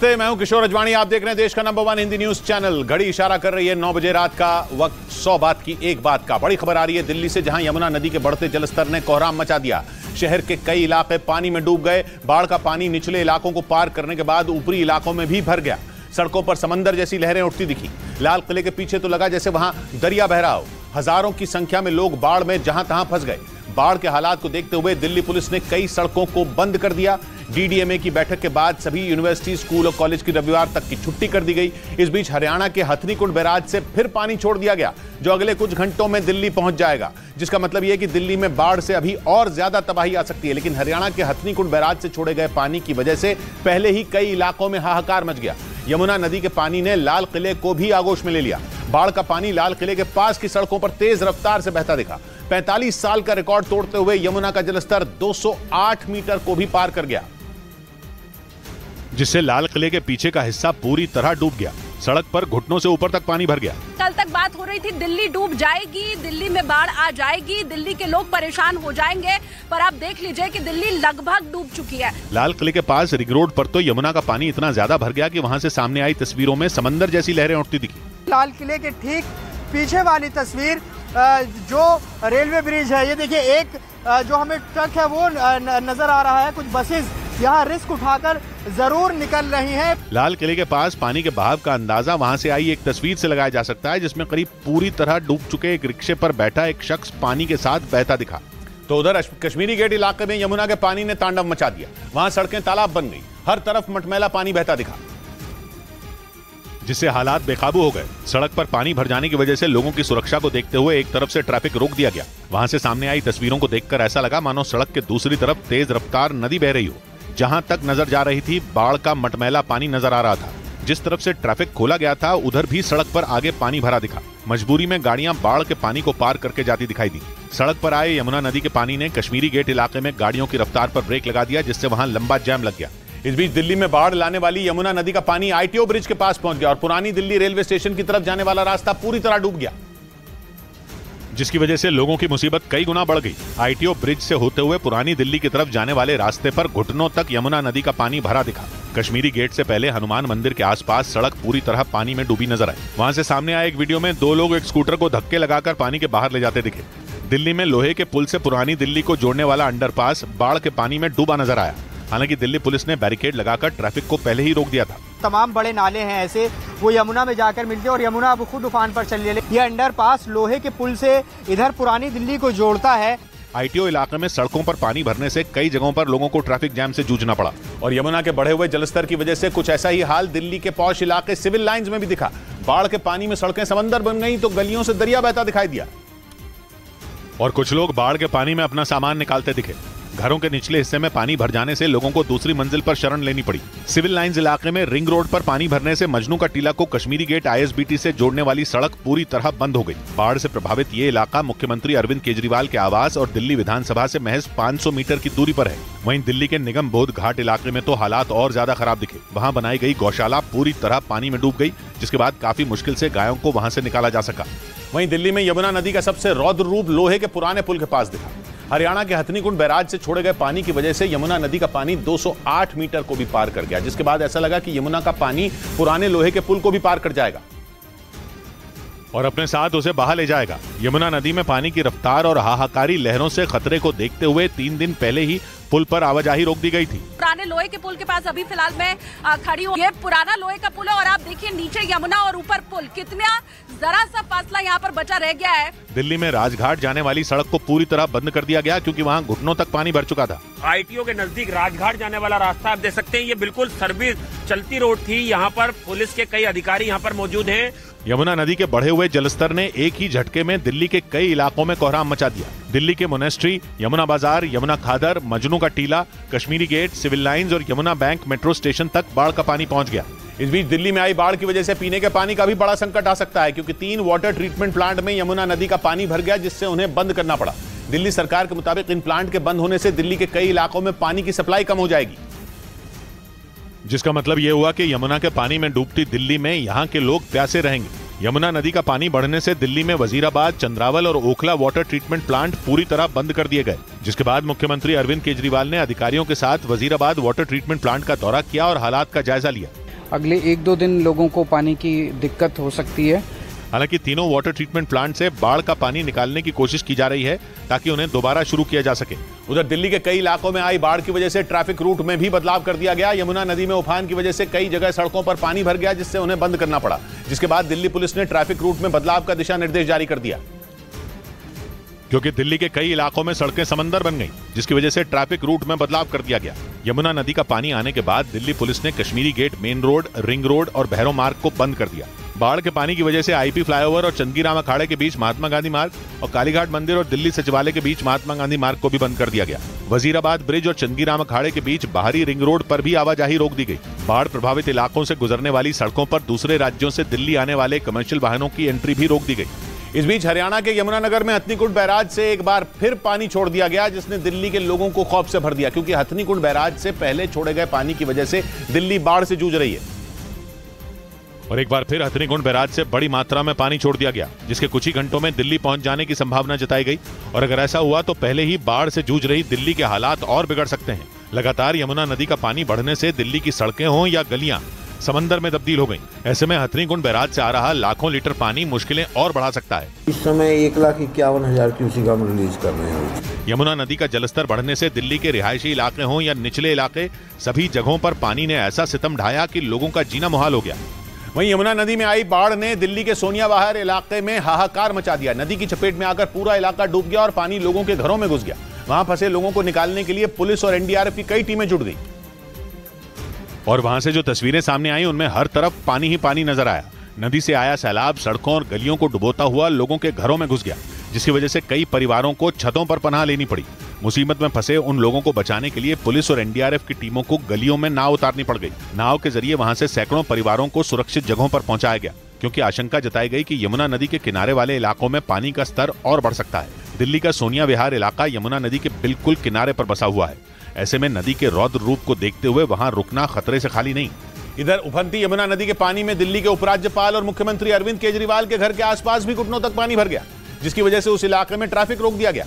नमस्ते, मैं हूं किशोर अजवाणी। आप देख रहे हैं देश का नंबर 1 हिंदी न्यूज चैनल। घड़ी इशारा कर रही है 9 बजे रात का वक्त। 100 बात की एक बात का। बड़ी खबर आ रही है दिल्ली से, जहां यमुना नदी के बढ़ते जलस्तर ने कोहराम मचा दिया। शहर के कई इलाके पानी में डूब गए। बाढ़ का पानी निचले इलाकों को पार करने के बाद ऊपरी इलाकों में भी भर गया। सड़कों पर समंदर जैसी लहरें उठती दिखी। लाल किले के पीछे तो लगा जैसे वहां दरिया बह रहा हो। हजारों की संख्या में लोग बाढ़ में जहां तहां फंस गए। बाढ़ के हालात को देखते हुए दिल्ली पुलिस ने कई सड़कों को बंद कर दिया। डीडीएमए की बैठक के बाद सभी यूनिवर्सिटी, स्कूल और कॉलेज की रविवार तक की छुट्टी कर दी गई। इस बीच हरियाणा के हथनीकुंड बैराज से फिर पानी छोड़ दिया गया, जो अगले कुछ घंटों में दिल्ली पहुंच जाएगा। जिसका मतलब यह कि दिल्ली में बाढ़ से अभी और ज्यादा तबाही आ सकती है। लेकिन हरियाणा के हथनीकुंड बैराज से छोड़े गए पानी की वजह से पहले ही कई इलाकों में हाहाकार मच गया। यमुना नदी के पानी ने लाल किले को भी आगोश में ले लिया। बाढ़ का पानी लाल किले के पास की सड़कों पर तेज रफ्तार से बहता दिखा। 45 साल का रिकॉर्ड तोड़ते हुए यमुना का जलस्तर 208 मीटर को भी पार कर गया, जिससे लाल किले के पीछे का हिस्सा पूरी तरह डूब गया। सड़क पर घुटनों से ऊपर तक पानी भर गया। कल तक बात हो रही थी दिल्ली डूब जाएगी, दिल्ली में बाढ़ आ जाएगी, दिल्ली के लोग परेशान हो जाएंगे, पर आप देख लीजिए कि दिल्ली लगभग डूब चुकी है। लाल किले के पास रिंग रोड पर तो यमुना का पानी इतना ज्यादा भर गया कि वहां से सामने आई तस्वीरों में समंदर जैसी लहरें उठती दिखी। लाल किले के ठीक पीछे वाली तस्वीर जो रेलवे ब्रिज है, ये देखिए, एक जो हमें ट्रक है वो नजर आ रहा है। कुछ बसेस यहाँ रिस्क उठाकर जरूर निकल रही हैं। लाल किले के पास पानी के बहाव का अंदाजा वहां से आई एक तस्वीर से लगाया जा सकता है, जिसमें करीब पूरी तरह डूब चुके एक रिक्शे पर बैठा एक शख्स पानी के साथ बहता दिखा। तो उधर कश्मीरी गेट इलाके में यमुना के पानी ने तांडव मचा दिया। वहां सड़कें तालाब बन गई, हर तरफ मटमैला पानी बहता दिखा, जिससे हालात बेकाबू हो गए। सड़क पर पानी भर जाने की वजह से लोगों की सुरक्षा को देखते हुए एक तरफ से ट्रैफिक रोक दिया गया। वहां से सामने आई तस्वीरों को देखकर ऐसा लगा मानो सड़क के दूसरी तरफ तेज रफ्तार नदी बह रही हो। जहां तक नजर जा रही थी बाढ़ का मटमैला पानी नजर आ रहा था। जिस तरफ से ट्रैफिक खोला गया था उधर भी सड़क पर आगे पानी भरा दिखा। मजबूरी में गाड़ियां बाढ़ के पानी को पार करके जाती दिखाई दी। सड़क पर आए यमुना नदी के पानी ने कश्मीरी गेट इलाके में गाड़ियों की रफ्तार पर ब्रेक लगा दिया, जिससे वहां लंबा जैम लग गया। इस बीच दिल्ली में बाढ़ लाने वाली यमुना नदी का पानी आईटीओ ब्रिज के पास पहुंच गया और पुरानी दिल्ली रेलवे स्टेशन की तरफ जाने वाला रास्ता पूरी तरह डूब गया, जिसकी वजह से लोगों की मुसीबत कई गुना बढ़ गई। आईटीओ ब्रिज से होते हुए पुरानी दिल्ली की तरफ जाने वाले रास्ते पर घुटनों तक यमुना नदी का पानी भरा दिखा। कश्मीरी गेट से पहले हनुमान मंदिर के आसपास सड़क पूरी तरह पानी में डूबी नजर आई। वहां से सामने आए एक वीडियो में 2 लोग एक स्कूटर को धक्के लगाकर पानी के बाहर ले जाते दिखे। दिल्ली में लोहे के पुल से पुरानी दिल्ली को जोड़ने वाला अंडरपास बाढ़ के पानी में डूबा नजर आया। हालांकि दिल्ली पुलिस ने बैरिकेड लगाकर ट्रैफिक को पहले ही रोक दिया था। तमाम बड़े नाले हैं ऐसे, वो यमुना में जाकर मिलते हैं और यमुना अब खुद उफान पर चल रही है। ये अंडरपास लोहे के पुल से इधर पुरानी दिल्ली को जोड़ता है। आईटीओ इलाके में सड़कों पर पानी भरने से कई जगहों पर लोगों को ट्रैफिक जैम से जूझना पड़ा और यमुना के बढ़े हुए जलस्तर की वजह से कुछ ऐसा ही हाल दिल्ली के पॉश इलाके सिविल लाइंस में भी दिखा। बाढ़ के पानी में सड़कें समंदर बन गई तो गलियों से दरिया बहता दिखाई दिया और कुछ लोग बाढ़ के पानी में अपना सामान निकालते दिखे। घरों के निचले हिस्से में पानी भर जाने से लोगों को दूसरी मंजिल पर शरण लेनी पड़ी। सिविल लाइंस इलाके में रिंग रोड पर पानी भरने से मजनू का टीला को कश्मीरी गेट आईएसबीटी से जोड़ने वाली सड़क पूरी तरह बंद हो गई। बाढ़ से प्रभावित ये इलाका मुख्यमंत्री अरविंद केजरीवाल के आवास और दिल्ली विधानसभा से महज 500 मीटर की दूरी पर है। वहीं दिल्ली के निगम बोध घाट इलाके में तो हालात और ज्यादा खराब दिखे। वहाँ बनाई गई गौशाला पूरी तरह पानी में डूब गई, जिसके बाद काफी मुश्किल से गायों को वहाँ से निकाला जा सका। वहीं दिल्ली में यमुना नदी का सबसे रौद्र रूप लोहे के पुराने पुल के पास दिखा। हरियाणा के हथनीकुंड बैराज से छोड़े गए पानी की वजह से यमुना नदी का पानी 208 मीटर को भी पार कर गया, जिसके बाद ऐसा लगा कि यमुना का पानी पुराने लोहे के पुल को भी पार कर जाएगा और अपने साथ उसे बहा ले जाएगा। यमुना नदी में पानी की रफ्तार और हाहाकारी लहरों से खतरे को देखते हुए 3 दिन पहले ही पुल पर आवाजाही रोक दी गई थी। पुराने लोहे के पुल के पास अभी फिलहाल मैं खड़ी हूँ। ये पुराना लोहे का पुल है और आप देखिए नीचे यमुना और ऊपर पुल, कितना जरा सा फासला यहाँ पर बचा रह गया है। दिल्ली में राजघाट जाने वाली सड़क को पूरी तरह बंद कर दिया गया क्योंकि वहाँ घुटनों तक पानी भर चुका था। आईटीओ के नजदीक राजघाट जाने वाला रास्ता आप देख सकते हैं, ये बिल्कुल सर्विस चलती रोड थी। यहाँ पर पुलिस के कई अधिकारी यहाँ पर मौजूद हैं। यमुना नदी के बढ़े हुए जलस्तर ने एक ही झटके में दिल्ली के कई इलाकों में कोहराम मचा दिया। दिल्ली के मोनेस्ट्री, यमुना बाजार, यमुना खादर, मजनू का टीला, कश्मीरी गेट, सिविल लाइंस और यमुना बैंक मेट्रो स्टेशन तक बाढ़ का पानी पहुंच गया। इस बीच दिल्ली में आई बाढ़ की वजह से पीने के पानी का भी बड़ा संकट आ सकता है, क्योंकि 3 वाटर ट्रीटमेंट प्लांट में यमुना नदी का पानी भर गया, जिससे उन्हें बंद करना पड़ा। दिल्ली सरकार के मुताबिक इन प्लांट के बंद होने से दिल्ली के कई इलाकों में पानी की सप्लाई कम हो जाएगी, जिसका मतलब यह हुआ कि यमुना के पानी में डूबती दिल्ली में यहाँ के लोग प्यासे रहेंगे। यमुना नदी का पानी बढ़ने से दिल्ली में वजीराबाद, चंद्रावल और ओखला वाटर ट्रीटमेंट प्लांट पूरी तरह बंद कर दिए गए, जिसके बाद मुख्यमंत्री अरविंद केजरीवाल ने अधिकारियों के साथ वजीराबाद वाटर ट्रीटमेंट प्लांट का दौरा किया और हालात का जायजा लिया। अगले 1-2 दिन लोगों को पानी की दिक्कत हो सकती है। हालांकि तीनों वाटर ट्रीटमेंट प्लांट से बाढ़ का पानी निकालने की कोशिश की जा रही है ताकि उन्हें दोबारा शुरू किया जा सके। उधर दिल्ली के कई इलाकों में आई बाढ़ की वजह से ट्रैफिक रूट में भी बदलाव कर दिया गया। यमुना नदी में उफान की वजह से कई जगह सड़कों पर पानी भर गया, जिससे उन्हें बंद करना पड़ा, जिसके बाद दिल्ली पुलिस ने ट्रैफिक रूट में बदलाव का दिशा निर्देश जारी कर दिया। क्योंकि दिल्ली के कई इलाकों में सड़कें समंदर बन गईं, जिसकी वजह से ट्रैफिक रूट में बदलाव कर दिया गया। यमुना नदी का पानी आने के बाद दिल्ली पुलिस ने Kashmiri gate, main road, ring road और भैरव मार्ग को बंद कर दिया। बाढ़ के पानी की वजह से आईपी फ्लाईओवर और चंदगीराम अखाड़े के बीच महात्मा गांधी मार्ग और कालीघाट मंदिर और दिल्ली सचिवालय के बीच महात्मा गांधी मार्ग को भी बंद कर दिया गया। वजीराबाद ब्रिज और चंदगीराम अखाड़े के बीच बाहरी रिंग रोड पर भी आवाजाही रोक दी गई। बाढ़ प्रभावित इलाकों से गुजरने वाली सड़कों पर दूसरे राज्यों से दिल्ली आने वाले कमर्शियल वाहनों की एंट्री भी रोक दी गई। इस बीच हरियाणा के यमुनानगर में हथनीकुंड बैराज से एक बार फिर पानी छोड़ दिया गया, जिसने दिल्ली के लोगों को खौफ से भर दिया, क्योंकि हथनीकुंड बैराज से पहले छोड़े गए पानी की वजह से दिल्ली बाढ़ से जूझ रही है। और एक बार फिर हथनीकुंड बैराज से बड़ी मात्रा में पानी छोड़ दिया गया, जिसके कुछ ही घंटों में दिल्ली पहुंच जाने की संभावना जताई गई। और अगर ऐसा हुआ तो पहले ही बाढ़ से जूझ रही दिल्ली के हालात और बिगड़ सकते हैं। लगातार यमुना नदी का पानी बढ़ने से दिल्ली की सड़कें हों या गलियां समंदर में तब्दील हो गई। ऐसे में हथनीकुंड बैराज से आ रहा लाखों लीटर पानी मुश्किलें और बढ़ा सकता है। इस समय 1,51,000 क्यूसेक हम रिलीज कर रहे हैं। यमुना नदी का जलस्तर बढ़ने से दिल्ली के रिहायशी इलाके हों या निचले इलाके, सभी जगहों पर पानी ने ऐसा सितम ढाया कि लोगों का जीना मुहाल हो गया। वहीं यमुना नदी में आई बाढ़ ने दिल्ली के सोनिया बाहर इलाके में हाहाकार मचा दिया। नदी की चपेट में आकर पूरा इलाका डूब गया और पानी लोगों के घरों में घुस गया। वहां फंसे लोगों को निकालने के लिए पुलिस और एनडीआरएफ की कई टीमें जुट गई। और वहां से जो तस्वीरें सामने आई उनमें हर तरफ पानी ही पानी नजर आया। नदी से आया सैलाब सड़कों और गलियों को डुबोता हुआ लोगों के घरों में घुस गया, जिसकी वजह से कई परिवारों को छतों पर पनाह लेनी पड़ी। मुसीबत में फंसे उन लोगों को बचाने के लिए पुलिस और एनडीआरएफ की टीमों को गलियों में नाव उतारनी पड़ गई। नाव के जरिए वहां से सैकड़ों परिवारों को सुरक्षित जगहों पर पहुंचाया गया, क्योंकि आशंका जताई गई कि यमुना नदी के किनारे वाले इलाकों में पानी का स्तर और बढ़ सकता है। दिल्ली का सोनिया विहार इलाका यमुना नदी के बिल्कुल किनारे पर बसा हुआ है। ऐसे में नदी के रौद्र रूप को देखते हुए वहां रुकना खतरे से खाली नहीं। इधर उफनती यमुना नदी के पानी में दिल्ली के उपराज्यपाल और मुख्यमंत्री अरविंद केजरीवाल के घर के आसपास भी घुटनों तक पानी भर गया, जिसकी वजह से उस इलाके में ट्रैफिक रोक दिया गया।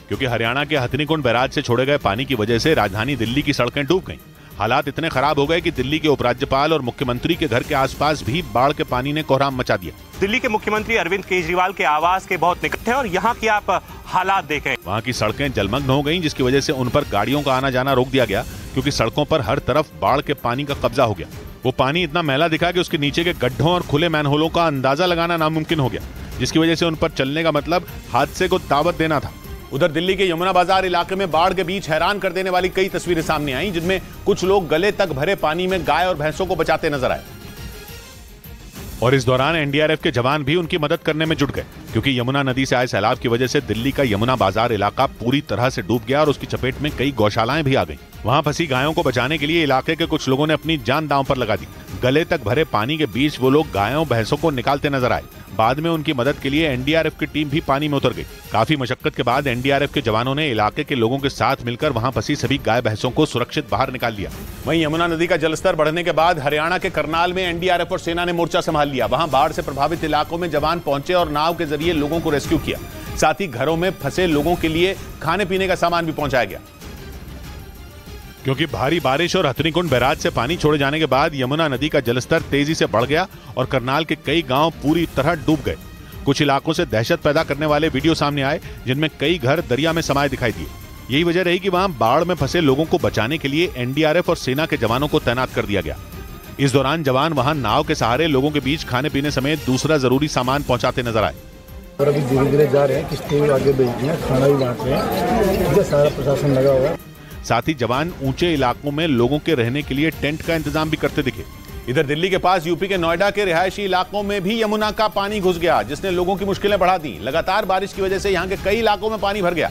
क्योंकि हरियाणा के हथनीकुंड बैराज से छोड़े गए पानी की वजह से राजधानी दिल्ली की सड़कें डूब गईं। हालात इतने खराब हो गए कि दिल्ली के उपराज्यपाल और मुख्यमंत्री के घर के आसपास भी बाढ़ के पानी ने कोहराम मचा दिया। दिल्ली के मुख्यमंत्री अरविंद केजरीवाल के आवास के बहुत निकट है और यहाँ की आप हालात देखें। वहाँ की सड़कें जलमग्न हो गईं, जिसकी वजह से उन पर गाड़ियों का आना जाना रोक दिया गया, क्योंकि सड़कों पर हर तरफ बाढ़ के पानी का कब्जा हो गया। वो पानी इतना मैला दिखा कि उसके नीचे के गड्ढों और खुले मैनहोलों का अंदाजा लगाना नामुमकिन हो गया, जिसकी वजह से उन पर चलने का मतलब हादसे को दावत देना था। उधर दिल्ली के यमुना बाजार इलाके में बाढ़ के बीच हैरान कर देने वाली कई तस्वीरें सामने आई, जिनमें कुछ लोग गले तक भरे पानी में गाय और भैंसों को बचाते नजर आए। और इस दौरान एनडीआरएफ के जवान भी उनकी मदद करने में जुट गए, क्योंकि यमुना नदी से आए सैलाब की वजह से दिल्ली का यमुना बाजार इलाका पूरी तरह से डूब गया और उसकी चपेट में कई गौशालाएं भी आ गईं। वहां फंसी गायों को बचाने के लिए इलाके के कुछ लोगों ने अपनी जान दांव पर लगा दी। गले तक भरे पानी के बीच वो लोग गायों भैंसों को निकालते नजर आए। बाद में उनकी मदद के लिए एनडीआरएफ की टीम भी पानी में उतर गई। काफी मशक्कत के बाद एनडीआरएफ के जवानों ने इलाके के लोगों के साथ मिलकर वहां फंसी सभी गाय भैंसों को सुरक्षित बाहर निकाल लिया। वहीं यमुना नदी का जलस्तर बढ़ने के बाद हरियाणा के करनाल में एनडीआरएफ और सेना ने मोर्चा संभाल लिया। वहां बाढ़ से प्रभावित इलाकों में जवान पहुंचे और नाव के जरिए लोगों को रेस्क्यू किया। साथ ही घरों में फंसे लोगों के लिए खाने पीने का सामान भी पहुंचाया गया। क्योंकि भारी बारिश और हथनीकुंड बैराज से पानी छोड़े जाने के बाद यमुना नदी का जलस्तर तेजी से बढ़ गया और करनाल के कई गांव पूरी तरह डूब गए। कुछ इलाकों से दहशत पैदा करने वाले वीडियो सामने आए, जिनमें कई घर दरिया में समाये दिखाई दिए। यही वजह रही कि वहां बाढ़ में फंसे लोगों को बचाने के लिए एनडीआरएफ और सेना के जवानों को तैनात कर दिया गया। इस दौरान जवान वहां नाव के सहारे लोगों के बीच खाने पीने समेत दूसरा जरूरी सामान पहुंचाते नजर आए। और अभी धीरे धीरे जा रहे हैं, किस्तें भी आगे भेज रहे हैं, खाना भी बांट रहे हैं, इधर सारा प्रशासन लगा हुआ है। साथ ही जवान ऊंचे इलाकों में लोगों के रहने के लिए टेंट का इंतजाम भी करते दिखे। इधर दिल्ली के पास यूपी के नोएडा के रिहायशी इलाकों में भी यमुना का पानी घुस गया, जिसने लोगों की मुश्किलें बढ़ा दी। लगातार बारिश की वजह से यहां के कई इलाकों में पानी भर गया,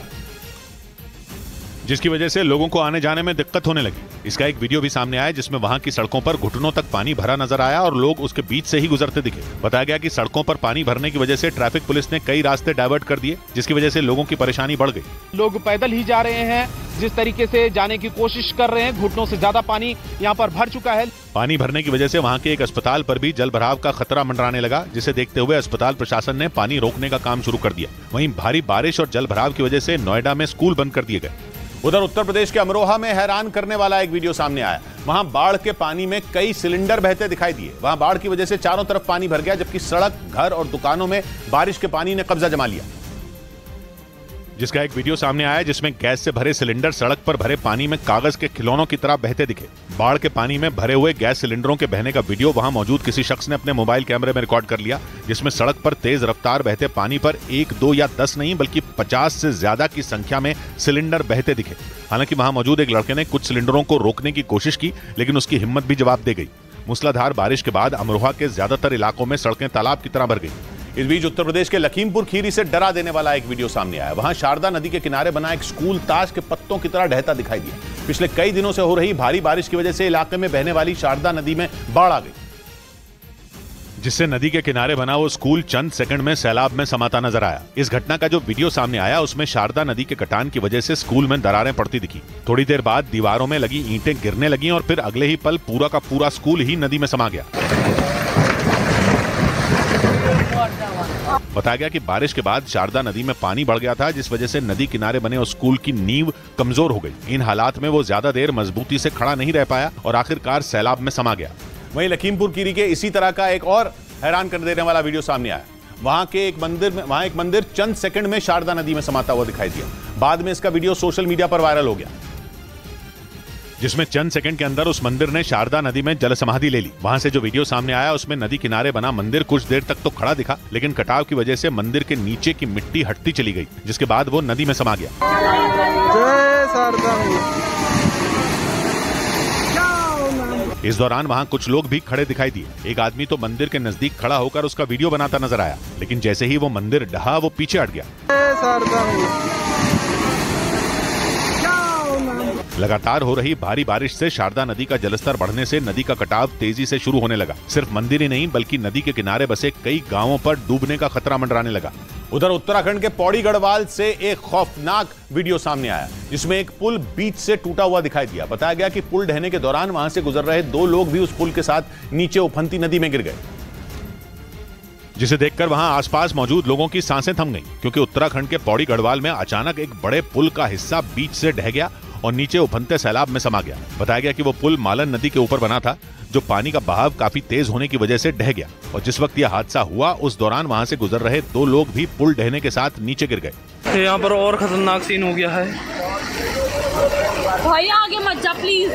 जिसकी वजह से लोगों को आने जाने में दिक्कत होने लगी। इसका एक वीडियो भी सामने आया, जिसमें वहां की सड़कों पर घुटनों तक पानी भरा नजर आया और लोग उसके बीच से ही गुजरते दिखे। बताया गया कि सड़कों पर पानी भरने की वजह से ट्रैफिक पुलिस ने कई रास्ते डाइवर्ट कर दिए, जिसकी वजह से लोगों की परेशानी बढ़ गई। लोग पैदल ही जा रहे हैं, जिस तरीके से जाने की कोशिश कर रहे हैं, घुटनों से ज्यादा पानी यहाँ पर भर चुका है। पानी भरने की वजह से वहां के एक अस्पताल पर भी जल भराव का खतरा मंडराने लगा, जिसे देखते हुए अस्पताल प्रशासन ने पानी रोकने का काम शुरू कर दिया। वहीं भारी बारिश और जल भराव की वजह से नोएडा में स्कूल बंद कर दिए गए। उधर उत्तर प्रदेश के अमरोहा में हैरान करने वाला एक वीडियो सामने आया। वहां बाढ़ के पानी में कई सिलेंडर बहते दिखाई दिए। वहां बाढ़ की वजह से चारों तरफ पानी भर गया, जबकि सड़क, घर और दुकानों में बारिश के पानी ने कब्जा जमा लिया। जिसका एक वीडियो सामने आया जिसमें गैस से भरे सिलेंडर सड़क पर भरे पानी में कागज के खिलौनों की तरह बहते दिखे। बाढ़ के पानी में भरे हुए गैस सिलेंडरों के बहने का वीडियो वहां मौजूद किसी शख्स ने अपने मोबाइल कैमरे में रिकॉर्ड कर लिया, जिसमें सड़क पर तेज रफ्तार बहते पानी पर 1, 2 या 10 नहीं बल्कि 50 से ज्यादा की संख्या में सिलेंडर बहते दिखे। हालांकि वहां मौजूद एक लड़के ने कुछ सिलेंडरों को रोकने की कोशिश की, लेकिन उसकी हिम्मत भी जवाब दे गई। मूसलाधार बारिश के बाद अमरोहा के ज्यादातर इलाकों में सड़कें तालाब की तरह भर गई। इस बीच उत्तर प्रदेश के लखीमपुर खीरी से डरा देने वाला एक वीडियो सामने आया। वहां शारदा नदी के किनारे बना एक स्कूल ताश के पत्तों की तरह ढहता दिखाई दिया। पिछले कई दिनों से हो रही भारी बारिश की वजह से इलाके में बहने वाली शारदा नदी में बाढ़ आ गई, जिससे नदी के किनारे बना वो स्कूल चंद सेकंड में सैलाब में समाता नजर आया। इस घटना का जो वीडियो सामने आया उसमें शारदा नदी के कटान की वजह से स्कूल में दरारें पड़ती दिखी। थोड़ी देर बाद दीवारों में लगी ईंटें गिरने लगी और फिर अगले ही पल पूरा का पूरा स्कूल ही नदी में समा गया। बताया गया कि बारिश के बाद शारदा नदी में पानी बढ़ गया था, जिस वजह से नदी किनारे बने उस स्कूल की नींव कमजोर हो गई। इन हालात में वो ज्यादा देर मजबूती से खड़ा नहीं रह पाया और आखिरकार सैलाब में समा गया। वहीं लखीमपुर खीरी के इसी तरह का एक और हैरान कर देने वाला वीडियो सामने आया। वहां एक मंदिर चंद सेकंड में शारदा नदी में समाता हुआ दिखाई दिया। बाद में इसका वीडियो सोशल मीडिया पर वायरल हो गया, जिसमें चंद सेकंड के अंदर उस मंदिर ने शारदा नदी में जल समाधि ले ली। वहां से जो वीडियो सामने आया उसमें नदी किनारे बना मंदिर कुछ देर तक तो खड़ा दिखा, लेकिन कटाव की वजह से मंदिर के नीचे की मिट्टी हटती चली गई, जिसके बाद वो नदी में समा गया। इस दौरान वहां कुछ लोग भी खड़े दिखाई दिए। एक आदमी तो मंदिर के नजदीक खड़ा होकर उसका वीडियो बनाता नजर आया, लेकिन जैसे ही वो मंदिर ढहा वो पीछे हट गया। लगातार हो रही भारी बारिश से शारदा नदी का जलस्तर बढ़ने से नदी का कटाव तेजी से शुरू होने लगा। सिर्फ मंदिर ही नहीं बल्कि नदी के किनारे बसे कई गांवों पर डूबने का खतरा मंडराने लगा। उधर उत्तराखंड के पौड़ी गढ़वाल से एक खौफनाक वीडियो सामने आया, जिसमें एक पुल बीच से टूटा हुआ दिखाई दिया। बताया गया कि पुल ढहने के दौरान वहां से गुजर रहे 2 लोग भी उस पुल के साथ नीचे उफनती नदी में गिर गए, जिसे देखकर वहां आसपास मौजूद लोगों की सांसें थम गईं, क्योंकि उत्तराखंड के पौड़ी गढ़वाल में अचानक एक बड़े पुल का हिस्सा बीच से ढह गया और नीचे उफनते सैलाब में समा गया। बताया गया कि वो पुल मालन नदी के ऊपर बना था, जो पानी का बहाव काफी तेज होने की वजह से ढह गया और जिस वक्त यह हादसा हुआ उस दौरान वहां से गुजर रहे 2 लोग भी पुल ढहने के साथ नीचे गिर गए। यहाँ पर और खतरनाक सीन हो गया है। भाई आगे मत जा प्लीज।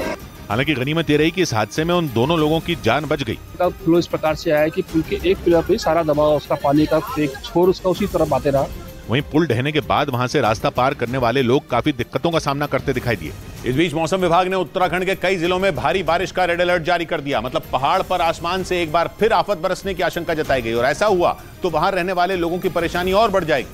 हालांकि गनीमत ये रही कि इस हादसे में उन दोनों लोगों की जान बच गई। फ्लो इस प्रकार से आया कि पुल के एक पिलर पे सारा दबाव उसका पानी का एक छोर उसका उसी तरफ आते रहा। वहीं पुल ढहने के बाद वहां से रास्ता पार करने वाले लोग काफी दिक्कतों का सामना करते दिखाई दिए। इस बीच मौसम विभाग ने उत्तराखंड के कई जिलों में भारी बारिश का रेड अलर्ट जारी कर दिया। मतलब पहाड़ पर आसमान से एक बार फिर आफत बरसने की आशंका जताई गई और ऐसा हुआ तो वहां रहने वाले लोगों की परेशानी और बढ़ जाएगी,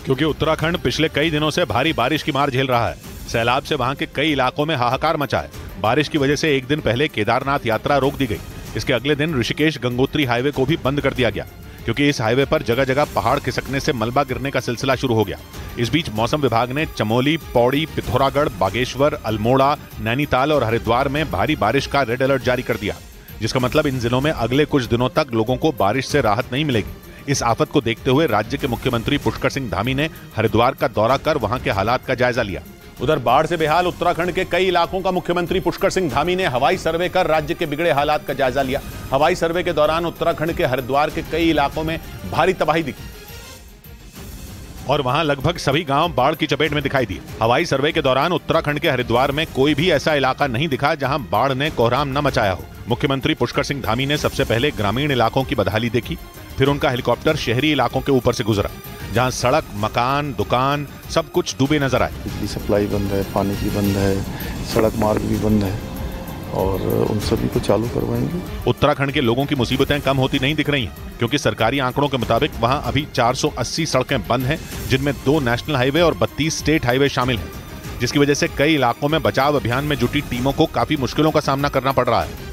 क्योंकि उत्तराखंड पिछले कई दिनों से भारी बारिश की मार झेल रहा है। सैलाब से वहां के कई इलाकों में हाहाकार मचा है। बारिश की वजह से एक दिन पहले केदारनाथ यात्रा रोक दी गई। इसके अगले दिन ऋषिकेश गंगोत्री हाईवे को भी बंद कर दिया गया, क्योंकि इस हाईवे पर जगह जगह पहाड़ खिसकने से मलबा गिरने का सिलसिला शुरू हो गया। इस बीच मौसम विभाग ने चमोली, पौड़ी, पिथौरागढ़, बागेश्वर, अल्मोड़ा, नैनीताल और हरिद्वार में भारी बारिश का रेड अलर्ट जारी कर दिया, जिसका मतलब इन जिलों में अगले कुछ दिनों तक लोगों को बारिश से राहत नहीं मिलेगी। इस आफत को देखते हुए राज्य के मुख्यमंत्री पुष्कर सिंह धामी ने हरिद्वार का दौरा कर वहां के हालात का जायजा लिया। उधर बाढ़ से बेहाल उत्तराखंड के कई इलाकों का मुख्यमंत्री पुष्कर सिंह धामी ने हवाई सर्वे कर राज्य के बिगड़े हालात का जायजा लिया। हवाई सर्वे के दौरान उत्तराखंड के हरिद्वार के कई इलाकों में भारी तबाही दिखी और वहां लगभग सभी गांव बाढ़ की चपेट में दिखाई दिए। हवाई सर्वे के दौरान उत्तराखंड के हरिद्वार में कोई भी ऐसा इलाका नहीं दिखा जहां बाढ़ ने कोहराम न मचाया हो। मुख्यमंत्री पुष्कर सिंह धामी ने सबसे पहले ग्रामीण इलाकों की बदहाली देखी, फिर उनका हेलीकॉप्टर शहरी इलाकों के ऊपर से गुजरा, जहां सड़क, मकान, दुकान सब कुछ डूबे नजर आए। बिजली सप्लाई बंद है, पानी की बंद है, सड़क मार्ग भी बंद है और उन सभी को चालू करवाएंगे। उत्तराखंड के लोगों की मुसीबतें कम होती नहीं दिख रही हैं, क्योंकि सरकारी आंकड़ों के मुताबिक वहां अभी 480 सड़कें बंद हैं, जिनमें 2 नेशनल हाईवे और 32 स्टेट हाईवे शामिल हैं, जिसकी वजह से कई इलाकों में बचाव अभियान में जुटी टीमों को काफी मुश्किलों का सामना करना पड़ रहा है।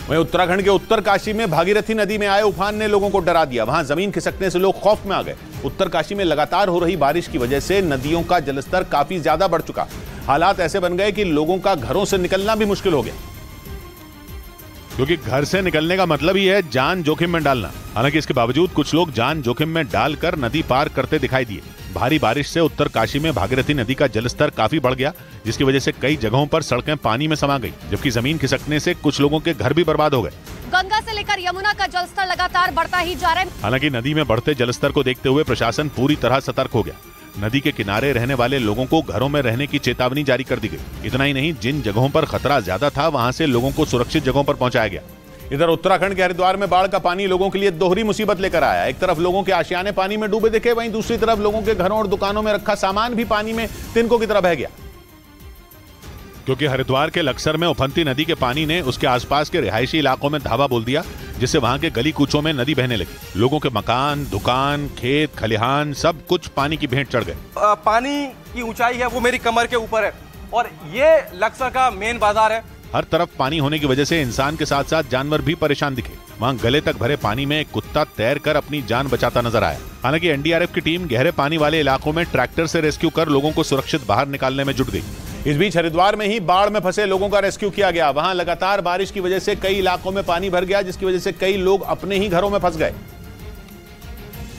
वहीं उत्तराखंड के उत्तरकाशी में भागीरथी नदी में आए उफान ने लोगों को डरा दिया। वहां जमीन खिसकने से लोग खौफ में आ गए। उत्तरकाशी में लगातार हो रही बारिश की वजह से नदियों का जलस्तर काफी ज्यादा बढ़ चुका। हालात ऐसे बन गए कि लोगों का घरों से निकलना भी मुश्किल हो गया, क्योंकि घर से निकलने का मतलब ही है जान जोखिम में डालना। हालांकि इसके बावजूद कुछ लोग जान जोखिम में डालकर नदी पार करते दिखाई दिए। भारी बारिश से उत्तरकाशी में भागीरथी नदी का जलस्तर काफी बढ़ गया, जिसकी वजह से कई जगहों पर सड़कें पानी में समा गई, जबकि जमीन खिसकने से कुछ लोगों के घर भी बर्बाद हो गए। गंगा से लेकर यमुना का जलस्तर लगातार बढ़ता ही जा रहा है। हालांकि नदी में बढ़ते जलस्तर को देखते हुए प्रशासन पूरी तरह सतर्क हो गया। नदी के किनारे रहने वाले लोगों को घरों में रहने की चेतावनी जारी कर दी गई। इतना ही नहीं, जिन जगहों पर खतरा ज्यादा था वहां से लोगों को सुरक्षित जगहों पर पहुंचाया गया। इधर उत्तराखंड के हरिद्वार में बाढ़ का पानी लोगों के लिए दोहरी मुसीबत लेकर आया। एक तरफ लोगों के आशियाने पानी में डूबे दिखे, वहीं दूसरी तरफ लोगों के घरों और दुकानों में रखा सामान भी पानी में तिनकों की तरह बह गया। क्योंकि हरिद्वार के लक्सर में उफनती नदी के पानी ने उसके आसपास के रिहायशी इलाकों में धावा बोल दिया, जिससे वहां के गली कूचों में नदी बहने लगी। लोगों के मकान, दुकान, खेत, खलिहान सब कुछ पानी की भेंट चढ़ गए। पानी की ऊंचाई है वो मेरी कमर के ऊपर है और ये लक्सर का मेन बाजार है। हर तरफ पानी होने की वजह से इंसान के साथ साथ जानवर भी परेशान दिखे। वहां गले तक भरे पानी में एक कुत्ता तैरकर अपनी जान बचाता नजर आया। हालांकि एनडीआरएफ की टीम गहरे पानी वाले इलाकों में ट्रैक्टर से रेस्क्यू कर लोगों को सुरक्षित बाहर निकालने में जुट गई। इस बीच हरिद्वार में ही बाढ़ में फंसे लोगों का रेस्क्यू किया गया। वहां लगातार बारिश की वजह से कई इलाकों में पानी भर गया, जिसकी वजह से कई लोग अपने ही घरों में फंस गए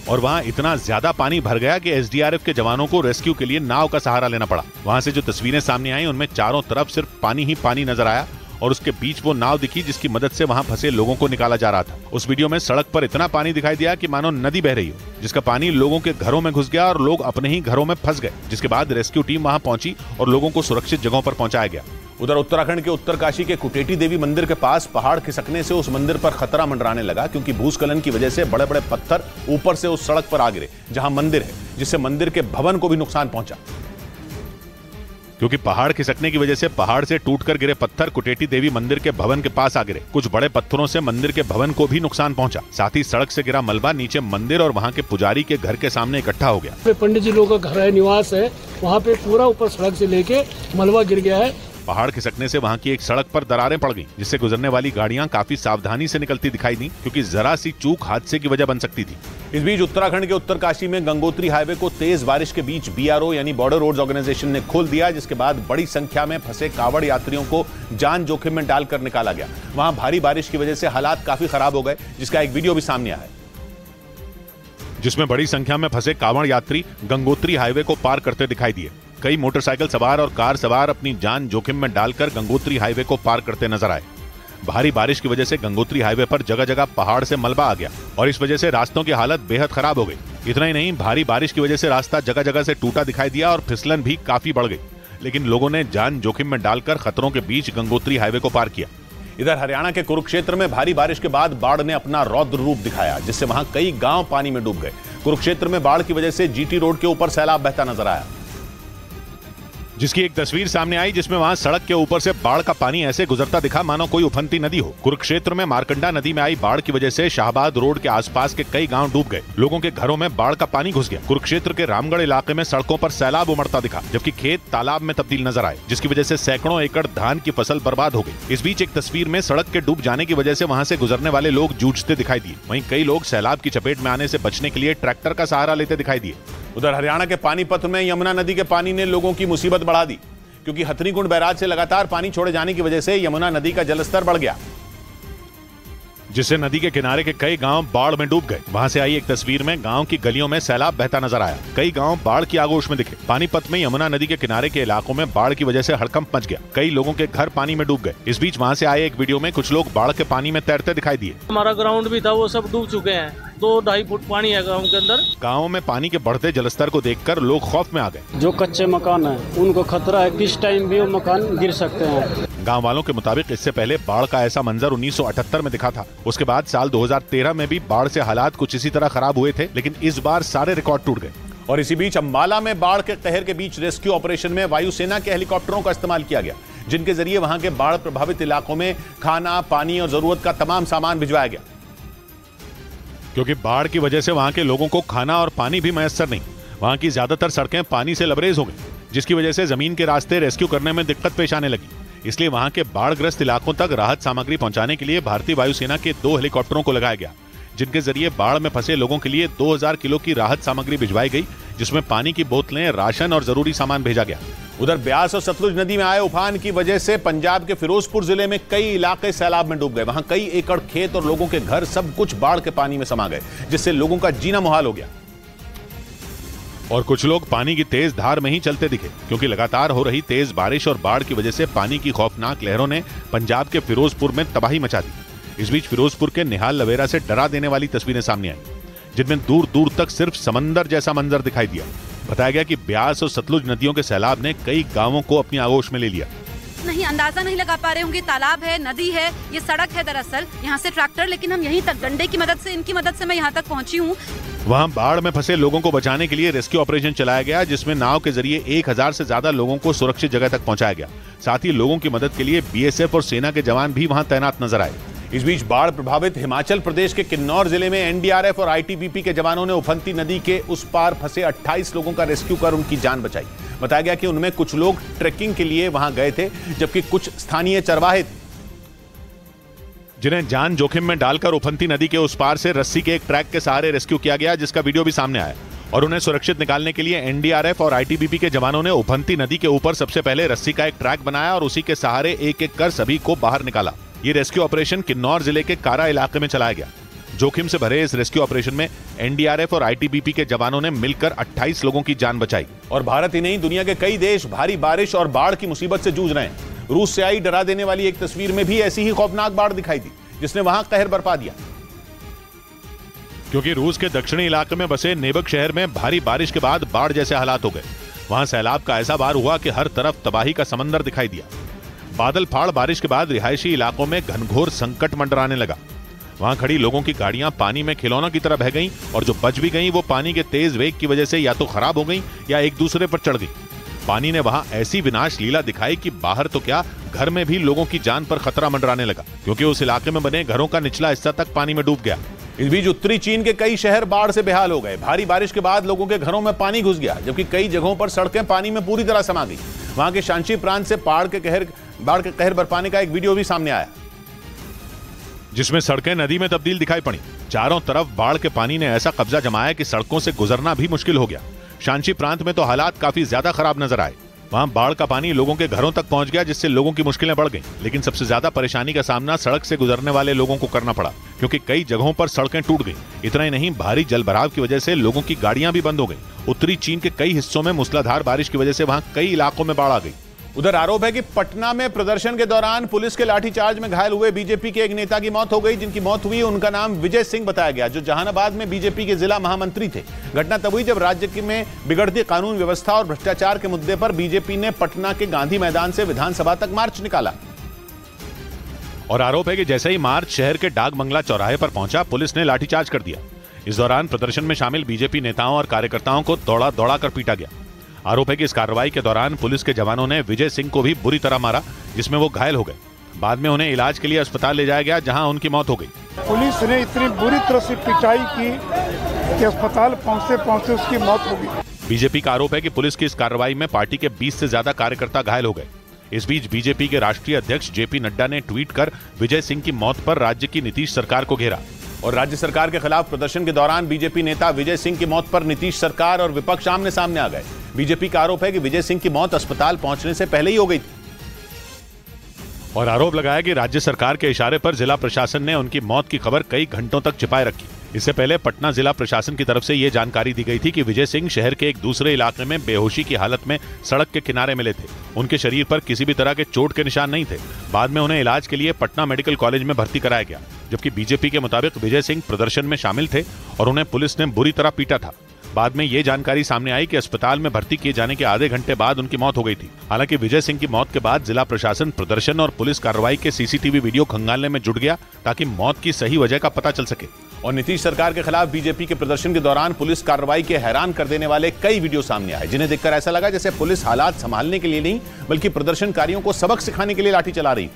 और वहां इतना ज्यादा पानी भर गया कि एसडीआरएफ के जवानों को रेस्क्यू के लिए नाव का सहारा लेना पड़ा। वहां से जो तस्वीरें सामने आई उनमें चारों तरफ सिर्फ पानी ही पानी नजर आया और उसके बीच वो नाव दिखी जिसकी मदद से वहां फंसे लोगों को निकाला जा रहा था। उस वीडियो में सड़क पर इतना पानी दिखाई दिया कि मानो नदी बह रही हो, जिसका पानी लोगों के घरों में घुस गया और लोग अपने ही घरों में फंस गए, जिसके बाद रेस्क्यू टीम वहां पहुंची और लोगों को सुरक्षित जगहों पर पहुंचाया गया। उधर उत्तराखंड के उत्तरकाशी के कुटेटी देवी मंदिर के पास पहाड़ खिसकने से उस मंदिर पर खतरा मंडराने लगा, क्योंकि भूस्खलन की वजह से बड़े बड़े पत्थर ऊपर से उस सड़क पर आ गिरे जहां मंदिर है, जिससे मंदिर के भवन को भी नुकसान पहुंचा। क्योंकि पहाड़ खिसकने की वजह से पहाड़ से टूटकर गिरे पत्थर कुटेटी देवी मंदिर के भवन के पास आ गिरे। कुछ बड़े पत्थरों से मंदिर के भवन को भी नुकसान पहुंचा। साथ ही सड़क से गिरा मलबा नीचे मंदिर और वहां के पुजारी के घर के सामने इकट्ठा हो गया। पंडित जी लोगों का घर है, निवास है, वहाँ पे पूरा ऊपर सड़क से लेके मलबा गिर गया है। पहाड़ खिसकने से वहां की एक सड़क पर दरारें पड़ गईं, जिससे गुजरने वाली गाड़ियां काफी सावधानी से निकलती दिखाई दी, क्योंकि जरा सी चूक हादसे की वजह बन सकती थी। इस बीच उत्तराखंड के उत्तरकाशी में गंगोत्री हाईवे को तेज बारिश के बीच बीआरओ यानी बॉर्डर रोड्स ऑर्गेनाइजेशन ने खोल दिया, जिसके बाद बड़ी संख्या में फंसे कांवड़ यात्रियों को जान जोखिम में डालकर निकाला गया। वहां भारी बारिश की वजह से हालात काफी खराब हो गए, जिसका एक वीडियो भी सामने आया है, जिसमें बड़ी संख्या में फंसे कांवड़ यात्री गंगोत्री हाईवे को पार करते दिखाई दिए। कई मोटरसाइकिल सवार और कार सवार अपनी जान जोखिम में डालकर गंगोत्री हाईवे को पार करते नजर आए। भारी बारिश की वजह से गंगोत्री हाईवे पर जगह जगह पहाड़ से मलबा आ गया और इस वजह से रास्तों की हालत बेहद खराब हो गई। इतना ही नहीं, भारी बारिश की वजह से रास्ता जगह जगह से टूटा दिखाई दिया और फिसलन भी काफी बढ़ गई, लेकिन लोगों ने जान जोखिम में डालकर खतरों के बीच गंगोत्री हाईवे को पार किया। इधर हरियाणा के कुरुक्षेत्र में भारी बारिश के बाद बाढ़ ने अपना रौद्र रूप दिखाया, जिससे वहां कई गांव पानी में डूब गए। कुरुक्षेत्र में बाढ़ की वजह से जीटी रोड के ऊपर सैलाब बहता नजर आया, जिसकी एक तस्वीर सामने आई, जिसमें वहां सड़क के ऊपर से बाढ़ का पानी ऐसे गुजरता दिखा मानो कोई उफनती नदी हो। कुरुक्षेत्र में मारकंडा नदी में आई बाढ़ की वजह से शाहबाद रोड के आसपास के कई गांव डूब गए। लोगों के घरों में बाढ़ का पानी घुस गया। कुरुक्षेत्र के रामगढ़ इलाके में सड़कों पर सैलाब उमड़ता दिखा, जबकि खेत तालाब में तब्दील नजर आए, जिसकी वजह से सैकड़ों एकड़ धान की फसल बर्बाद हो गई। इस बीच एक तस्वीर में सड़क के डूब जाने की वजह से वहां से गुजरने वाले लोग जूझते दिखाई दिए। वहीं कई लोग सैलाब की चपेट में आने से बचने के लिए ट्रैक्टर का सहारा लेते दिखाई दिए। उधर हरियाणा के पानीपत में यमुना नदी के पानी ने लोगों की मुसीबत बढ़ा दी, क्योंकि हथनीकुंड बैराज से लगातार पानी छोड़े जाने की वजह से यमुना नदी का जलस्तर बढ़ गया, जिससे नदी के किनारे के कई गांव बाढ़ में डूब गए। वहां से आई एक तस्वीर में गांव की गलियों में सैलाब बहता नजर आया। कई गांव बाढ़ की आगोश में दिखे। पानीपत में यमुना नदी के किनारे के इलाकों में बाढ़ की वजह से हड़कंप मच गया। कई लोगों के घर पानी में डूब गए। इस बीच वहां से आए एक वीडियो में कुछ लोग बाढ़ के पानी में तैरते दिखाई दिए। हमारा ग्राउंड भी था, वो सब डूब चुके हैं। 2-2.5 फुट पानी है गाँव के अंदर। गाँव में पानी के बढ़ते जलस्तर को देखकर लोग खौफ में आ गए। जो कच्चे मकान है उनको खतरा है, किस टाइम भी वो मकान गिर सकते हैं। गांव वालों के मुताबिक इससे पहले बाढ़ का ऐसा मंजर 1978 में दिखा था। उसके बाद साल 2013 में भी बाढ़ से हालात कुछ इसी तरह खराब हुए थे, लेकिन इस बार सारे रिकॉर्ड टूट गए। और इसी बीच अंबाला में बाढ़ के कहर के बीच रेस्क्यू ऑपरेशन में वायुसेना के हेलीकॉप्टरों का इस्तेमाल किया गया, जिनके जरिए वहां के बाढ़ प्रभावित इलाकों में खाना, पानी और जरूरत का तमाम सामान भिजवाया गया, क्योंकि बाढ़ की वजह से वहां के लोगों को खाना और पानी भी मैसर नहीं। वहां की ज्यादातर सड़कें पानी से लबरेज हो गई, जिसकी वजह से जमीन के रास्ते रेस्क्यू करने में दिक्कत पेश आने लगी। इसलिए वहां के बाढ़ग्रस्त इलाकों तक राहत सामग्री पहुंचाने के लिए भारतीय वायुसेना के 2 हेलीकॉप्टरों को लगाया गया, जिनके जरिए बाढ़ में फंसे लोगों के लिए 2000 किलो की राहत सामग्री भिजवाई गई, जिसमें पानी की बोतलें, राशन और जरूरी सामान भेजा गया। उधर ब्यास और सतलुज नदी में आए उफान की वजह से पंजाब के फिरोजपुर जिले में कई इलाके सैलाब में डूब गए। वहां कई एकड़ खेत और लोगों के घर सब कुछ बाढ़ के पानी में समा गए, जिससे लोगों का जीना मुहाल हो गया। और कुछ लोग पानी की तेज धार में ही चलते दिखे, क्योंकि लगातार हो रही तेज बारिश और बाढ़ की वजह से पानी की खौफनाक लहरों ने पंजाब के फिरोजपुर में तबाही मचा दी। इस बीच फिरोजपुर के निहाल लवेरा से डरा देने वाली तस्वीरें सामने आई, जिनमें दूर दूर तक सिर्फ समंदर जैसा मंजर दिखाई दिया। बताया गया कि ब्यास और सतलुज नदियों के सैलाब ने कई गांवों को अपनी आगोश में ले लिया। नहीं अंदाजा नहीं लगा पा रहे होंगे, तालाब है, नदी है, ये सड़क है दरअसल, यहाँ से ट्रैक्टर, लेकिन हम यहीं तक डंडे की मदद से, इनकी मदद से मैं यहाँ तक पहुँची हूँ। वहाँ बाढ़ में फंसे लोगों को बचाने के लिए रेस्क्यू ऑपरेशन चलाया गया, जिसमें नाव के जरिए 1000 से ज्यादा लोगों को सुरक्षित जगह तक पहुँचाया गया। साथ ही लोगों की मदद के लिए BSF और सेना के जवान भी वहाँ तैनात नजर आए। इस बीच बाढ़ प्रभावित हिमाचल प्रदेश के किन्नौर जिले में NDRF और ITBP के जवानों ने उफनती नदी के उस पार फंसे 28 लोगों का रेस्क्यू कर उनकी जान बचाई। बताया गया कि उनमें कुछ लोग ट्रेकिंग के लिए वहां गए थे, जबकि कुछ स्थानीय चरवाहे जिन्हें जान जोखिम में डालकर उफनती नदी के उस पार से रस्सी के एक ट्रैक के सहारे रेस्क्यू किया गया, जिसका वीडियो भी सामने आया। और उन्हें सुरक्षित निकालने के लिए NDRF और ITBP के जवानों ने उफनती नदी के ऊपर सबसे पहले रस्सी का एक ट्रैक बनाया और उसी के सहारे एक एक कर सभी को बाहर निकाला। ये रेस्क्यू ऑपरेशन किन्नौर जिले के कारा इलाके में चलाया गया। जोखिम से भरे इस रेस्क्यू ऑपरेशन में NDRF और ITBP के जवानों ने मिलकर 28 लोगों की जान बचाई। और भारत ही नहीं, दुनिया के कई देश भारी बारिश और बाढ़ की मुसीबत से जूझ रहे हैं। रूस से आई डरा देने वाली एक तस्वीर में भी ऐसी ही खौफनाक बाढ़ दिखाई दी, जिसने वहां कहर बरपा दिया। क्योंकि रूस के दक्षिणी इलाके में बसे नेबक शहर में भारी बारिश के बाद बाढ़ जैसे हालात हो गए। वहां सैलाब का ऐसा बार हुआ कि हर तरफ तबाही का समंदर दिखाई दिया। बादल फाड़ बारिश के बाद रिहायशी इलाकों में घनघोर संकट मंडराने लगा। वहां खड़ी लोगों की गाड़ियां पानी में खिलौनों की तरह बह गईं और जो बच भी गईं वो पानी के तेज वेग की वजह से या तो खराब हो गईं या एक दूसरे पर चढ़ गईं। पानी ने वहां ऐसी विनाश लीला दिखाई कि बाहर तो क्या, घर में भी लोगों की जान पर खतरा मंडराने लगा, क्योंकि उस इलाके में बने घरों का निचला हिस्सा तक पानी में डूब गया। इस बीच उत्तरी चीन के कई शहर बाढ़ से बेहाल हो गए। भारी बारिश के बाद लोगों के घरों में पानी घुस गया, जबकि कई जगहों पर सड़कें पानी में पूरी तरह समा गई। वहां के शांची प्रांत से बाढ़ के कहर बरपाने का एक वीडियो भी सामने आया, जिसमें सड़कें नदी में तब्दील दिखाई पड़ी। चारों तरफ बाढ़ के पानी ने ऐसा कब्जा जमाया कि सड़कों से गुजरना भी मुश्किल हो गया। शांची प्रांत में तो हालात काफी ज्यादा खराब नजर आए। वहां बाढ़ का पानी लोगों के घरों तक पहुंच गया, जिससे लोगों की मुश्किलें बढ़ गईं। लेकिन सबसे ज्यादा परेशानी का सामना सड़क से गुजरने वाले लोगों को करना पड़ा, क्योंकि कई जगहों पर सड़कें टूट गईं। इतना ही नहीं, भारी जलभराव की वजह से लोगों की गाड़ियां भी बंद हो गईं। उत्तरी चीन के कई हिस्सों में मूसलाधार बारिश की वजह से वहां कई इलाकों में बाढ़ आ गई। उधर आरोप है कि पटना में प्रदर्शन के दौरान पुलिस के लाठीचार्ज में घायल हुए बीजेपी के एक नेता की मौत हो गई। जिनकी मौत हुई, उनका नाम विजय सिंह बताया गया, जो जहानाबाद में बीजेपी के जिला महामंत्री थे। घटना तब हुई जब राज्य में बिगड़ती कानून व्यवस्था और भ्रष्टाचार के मुद्दे पर बीजेपी ने पटना के गांधी मैदान से विधानसभा तक मार्च निकाला। और आरोप है कि जैसे ही मार्च शहर के डाक बंगला चौराहे पर पहुंचा, पुलिस ने लाठीचार्ज कर दिया। इस दौरान प्रदर्शन में शामिल बीजेपी नेताओं और कार्यकर्ताओं को दौड़ा दौड़ा कर पीटा गया। आरोप है कि इस कार्रवाई के दौरान पुलिस के जवानों ने विजय सिंह को भी बुरी तरह मारा, जिसमें वो घायल हो गए। बाद में उन्हें इलाज के लिए अस्पताल ले जाया गया, जहां उनकी मौत हो गई। पुलिस ने इतनी बुरी तरह से पिटाई की कि अस्पताल पहुंचते पहुंचते उसकी मौत हो गई। बीजेपी का आरोप है कि पुलिस की इस कार्रवाई में पार्टी के 20 से ज्यादा कार्यकर्ता घायल हो गए। इस बीच बीजेपी के राष्ट्रीय अध्यक्ष JP नड्डा ने ट्वीट कर विजय सिंह की मौत पर राज्य की नीतीश सरकार को घेरा। और राज्य सरकार के खिलाफ प्रदर्शन के दौरान बीजेपी नेता विजय सिंह की मौत पर नीतीश सरकार और विपक्ष आमने सामने आ गए। बीजेपी का आरोप है कि विजय सिंह की मौत अस्पताल पहुंचने से पहले ही हो गई थी। और आरोप लगाया कि राज्य सरकार के इशारे पर जिला प्रशासन ने उनकी मौत की खबर कई घंटों तक छिपाए रखी। इससे पहले पटना जिला प्रशासन की तरफ से यह जानकारी दी गई थी कि विजय सिंह शहर के एक दूसरे इलाके में बेहोशी की हालत में सड़क के किनारे मिले थे। उनके शरीर पर किसी भी तरह के चोट के निशान नहीं थे। बाद में उन्हें इलाज के लिए पटना मेडिकल कॉलेज में भर्ती कराया गया, जबकि बीजेपी के मुताबिक विजय सिंह प्रदर्शन में शामिल थे और उन्हें पुलिस ने बुरी तरह पीटा था। बाद में ये जानकारी सामने आई कि अस्पताल में भर्ती किए जाने के आधे घंटे बाद उनकी मौत हो गई थी। हालांकि विजय सिंह की मौत के बाद जिला प्रशासन प्रदर्शन और पुलिस कार्रवाई के CCTV वीडियो खंगालने में जुट गया, ताकि मौत की सही वजह का पता चल सके। और नीतीश सरकार के खिलाफ बीजेपी के प्रदर्शन के दौरान पुलिस कार्रवाई के हैरान कर देने वाले कई वीडियो सामने आए, जिन्हें देखकर ऐसा लगा जैसे पुलिस हालात संभालने के लिए नहीं, बल्कि प्रदर्शनकारियों को सबक सिखाने के लिए लाठी चला रही।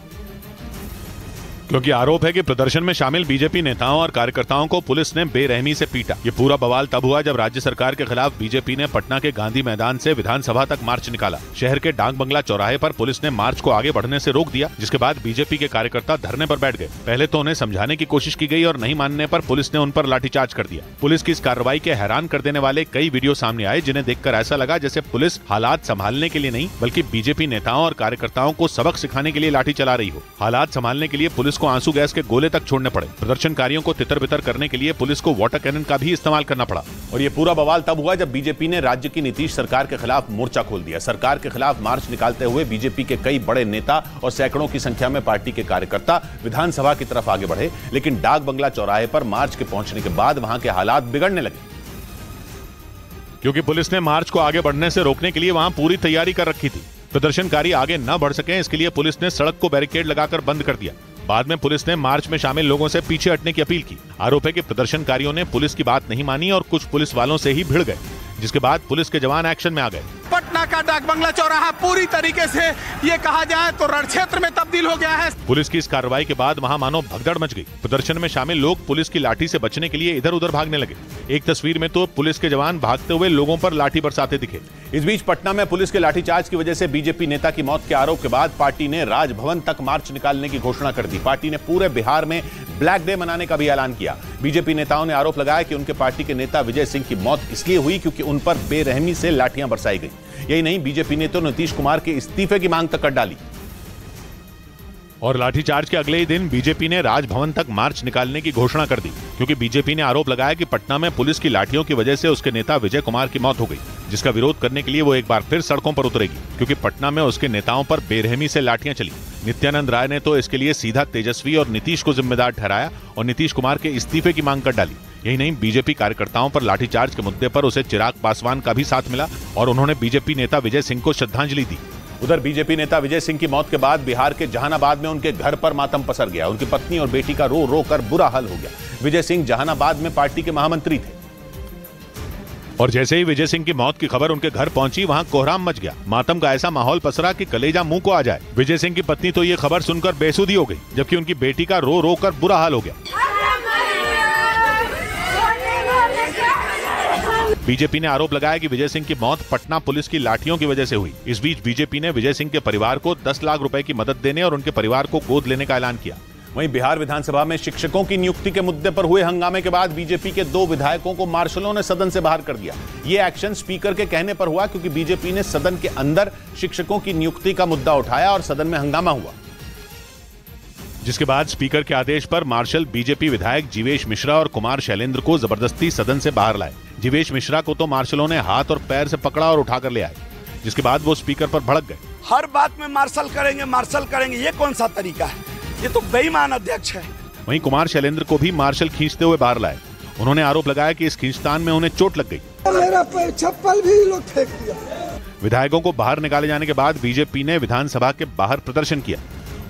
क्योंकि आरोप है कि प्रदर्शन में शामिल बीजेपी नेताओं और कार्यकर्ताओं को पुलिस ने बेरहमी से पीटा। ये पूरा बवाल तब हुआ जब राज्य सरकार के खिलाफ बीजेपी ने पटना के गांधी मैदान से विधानसभा तक मार्च निकाला। शहर के डाक बंगला चौराहे पर पुलिस ने मार्च को आगे बढ़ने से रोक दिया, जिसके बाद बीजेपी के कार्यकर्ता धरने पर बैठ गए। पहले तो उन्हें समझाने की कोशिश की गई और नहीं मानने पर पुलिस ने उन पर लाठीचार्ज कर दिया। पुलिस की इस कार्रवाई के हैरान कर देने वाले कई वीडियो सामने आए, जिन्हें देखकर ऐसा लगा जैसे पुलिस हालात संभालने के लिए नहीं, बल्कि बीजेपी नेताओं और कार्यकर्ताओं को सबक सिखाने के लिए लाठी चला रही हो। हालात संभालने के लिए पुलिस पुलिस को आंसू गैस के गोले तक छोड़ने पड़े। प्रदर्शनकारियों को तितर-बितर करने के लिए पुलिस को वाटर कैनन का भी इस्तेमाल करना पड़ा। और ये पूरा बवाल तब हुआ जब बीजेपी ने राज्य की नीतीश सरकार के खिलाफ मोर्चा खोल दिया। सरकार के खिलाफ मार्च निकालते हुए बीजेपी के कई बड़े नेता और सैकड़ों की संख्या में पार्टी के कार्यकर्ता विधानसभा की तरफ आगे बढ़े, लेकिन डाक बंगला चौराहे पर मार्च के पहुंचने के बाद वहां के हालात बिगड़ने लगे, क्योंकि पुलिस ने मार्च को आगे बढ़ने से रोकने के लिए वहां पूरी तैयारी कर रखी थी। प्रदर्शनकारी आगे न बढ़ सके, इसके लिए पुलिस ने सड़क को बैरिकेड लगाकर बंद कर दिया। बाद में पुलिस ने मार्च में शामिल लोगों से पीछे हटने की अपील की। आरोप है कि प्रदर्शनकारियों ने पुलिस की बात नहीं मानी और कुछ पुलिस वालों से ही भिड़ गए, जिसके बाद पुलिस के जवान एक्शन में आ गए। पटना का डाक बंगला चौराहा पूरी तरीके से ये कहा जाए तो रण क्षेत्र में तब्दील हो गया है। पुलिस की इस कार्रवाई के बाद वहां मानो भगदड़ मच गई। प्रदर्शन में शामिल लोग पुलिस की लाठी से बचने के लिए इधर उधर भागने लगे। एक तस्वीर में तो पुलिस के जवान भागते हुए लोगों पर लाठी बरसाते दिखे। इस बीच पटना में पुलिस के लाठीचार्ज की वजह से बीजेपी नेता की मौत के आरोप के बाद पार्टी ने राजभवन तक मार्च निकालने की घोषणा कर दी। पार्टी ने पूरे बिहार में ब्लैक डे मनाने का भी ऐलान किया। बीजेपी नेताओं ने आरोप लगाया कि उनके पार्टी के नेता विजय सिंह की मौत इसलिए हुई क्योंकि उन पर बेरहमी से लाठियां बरसाई गई। यही नहीं, बीजेपी ने तो नीतीश कुमार के इस्तीफे की मांग तक कर डाली। और लाठीचार्ज के अगले ही दिन बीजेपी ने राजभवन तक मार्च निकालने की घोषणा कर दी, क्योंकि बीजेपी ने आरोप लगाया कि पटना में पुलिस की लाठियों की वजह से उसके नेता विजय कुमार की मौत हो गई, जिसका विरोध करने के लिए वो एक बार फिर सड़कों पर उतरेगी, क्योंकि पटना में उसके नेताओं पर बेरहमी से लाठियां चली। नित्यानंद राय ने तो इसके लिए सीधा तेजस्वी और नीतीश को जिम्मेदार ठहराया और नीतीश कुमार के इस्तीफे की मांग कर डाली। यही नहीं, बीजेपी कार्यकर्ताओं पर लाठीचार्ज के मुद्दे पर उसे चिराग पासवान का भी साथ मिला और उन्होंने बीजेपी नेता विजय सिंह को श्रद्धांजलि दी। उधर बीजेपी नेता विजय सिंह की मौत के बाद बिहार के जहानाबाद में उनके घर पर मातम पसर गया। उनकी पत्नी और बेटी का रो रो कर बुरा हाल हो गया। विजय सिंह जहानाबाद में पार्टी के महामंत्री थे और जैसे ही विजय सिंह की मौत की खबर उनके घर पहुंची, वहां कोहराम मच गया। मातम का ऐसा माहौल पसरा कि कलेजा मुंह को आ जाए। विजय सिंह की पत्नी तो ये खबर सुनकर बेसुधी हो गई, जबकि उनकी बेटी का रो रो कर बुरा हाल हो गया। बीजेपी ने आरोप लगाया कि विजय सिंह की मौत पटना पुलिस की लाठियों की वजह से हुई। इस बीच बीजेपी ने विजय सिंह के परिवार को 10 लाख रुपए की मदद देने और उनके परिवार को गोद लेने का ऐलान किया। वहीं बिहार विधानसभा में शिक्षकों की नियुक्ति के मुद्दे पर हुए हंगामे के बाद बीजेपी के 2 विधायकों को मार्शलों ने सदन से बाहर कर दिया। ये एक्शन स्पीकर के कहने पर हुआ, क्योंकि बीजेपी ने सदन के अंदर शिक्षकों की नियुक्ति का मुद्दा उठाया और सदन में हंगामा हुआ, जिसके बाद स्पीकर के आदेश पर मार्शल बीजेपी विधायक जीवेश मिश्रा और कुमार शैलेंद्र को जबरदस्ती सदन से बाहर लाए। जीवेश मिश्रा को तो मार्शलों ने हाथ और पैर से पकड़ा और उठाकर ले आए, जिसके बाद वो स्पीकर पर भड़क गए। हर बात में मार्शल करेंगे, ये कौन सा तरीका है? ये तो बेईमान अध्यक्ष है। वहीं कुमार शैलेंद्र को भी मार्शल खींचते हुए बाहर लाए। उन्होंने आरोप लगाया कि इस खींचतान में उन्हें चोट लग गई। मेरा पैर चप्पल भी लोग फेंक दिया। विधायकों को बाहर निकाले जाने के बाद बीजेपी ने विधानसभा के बाहर प्रदर्शन किया।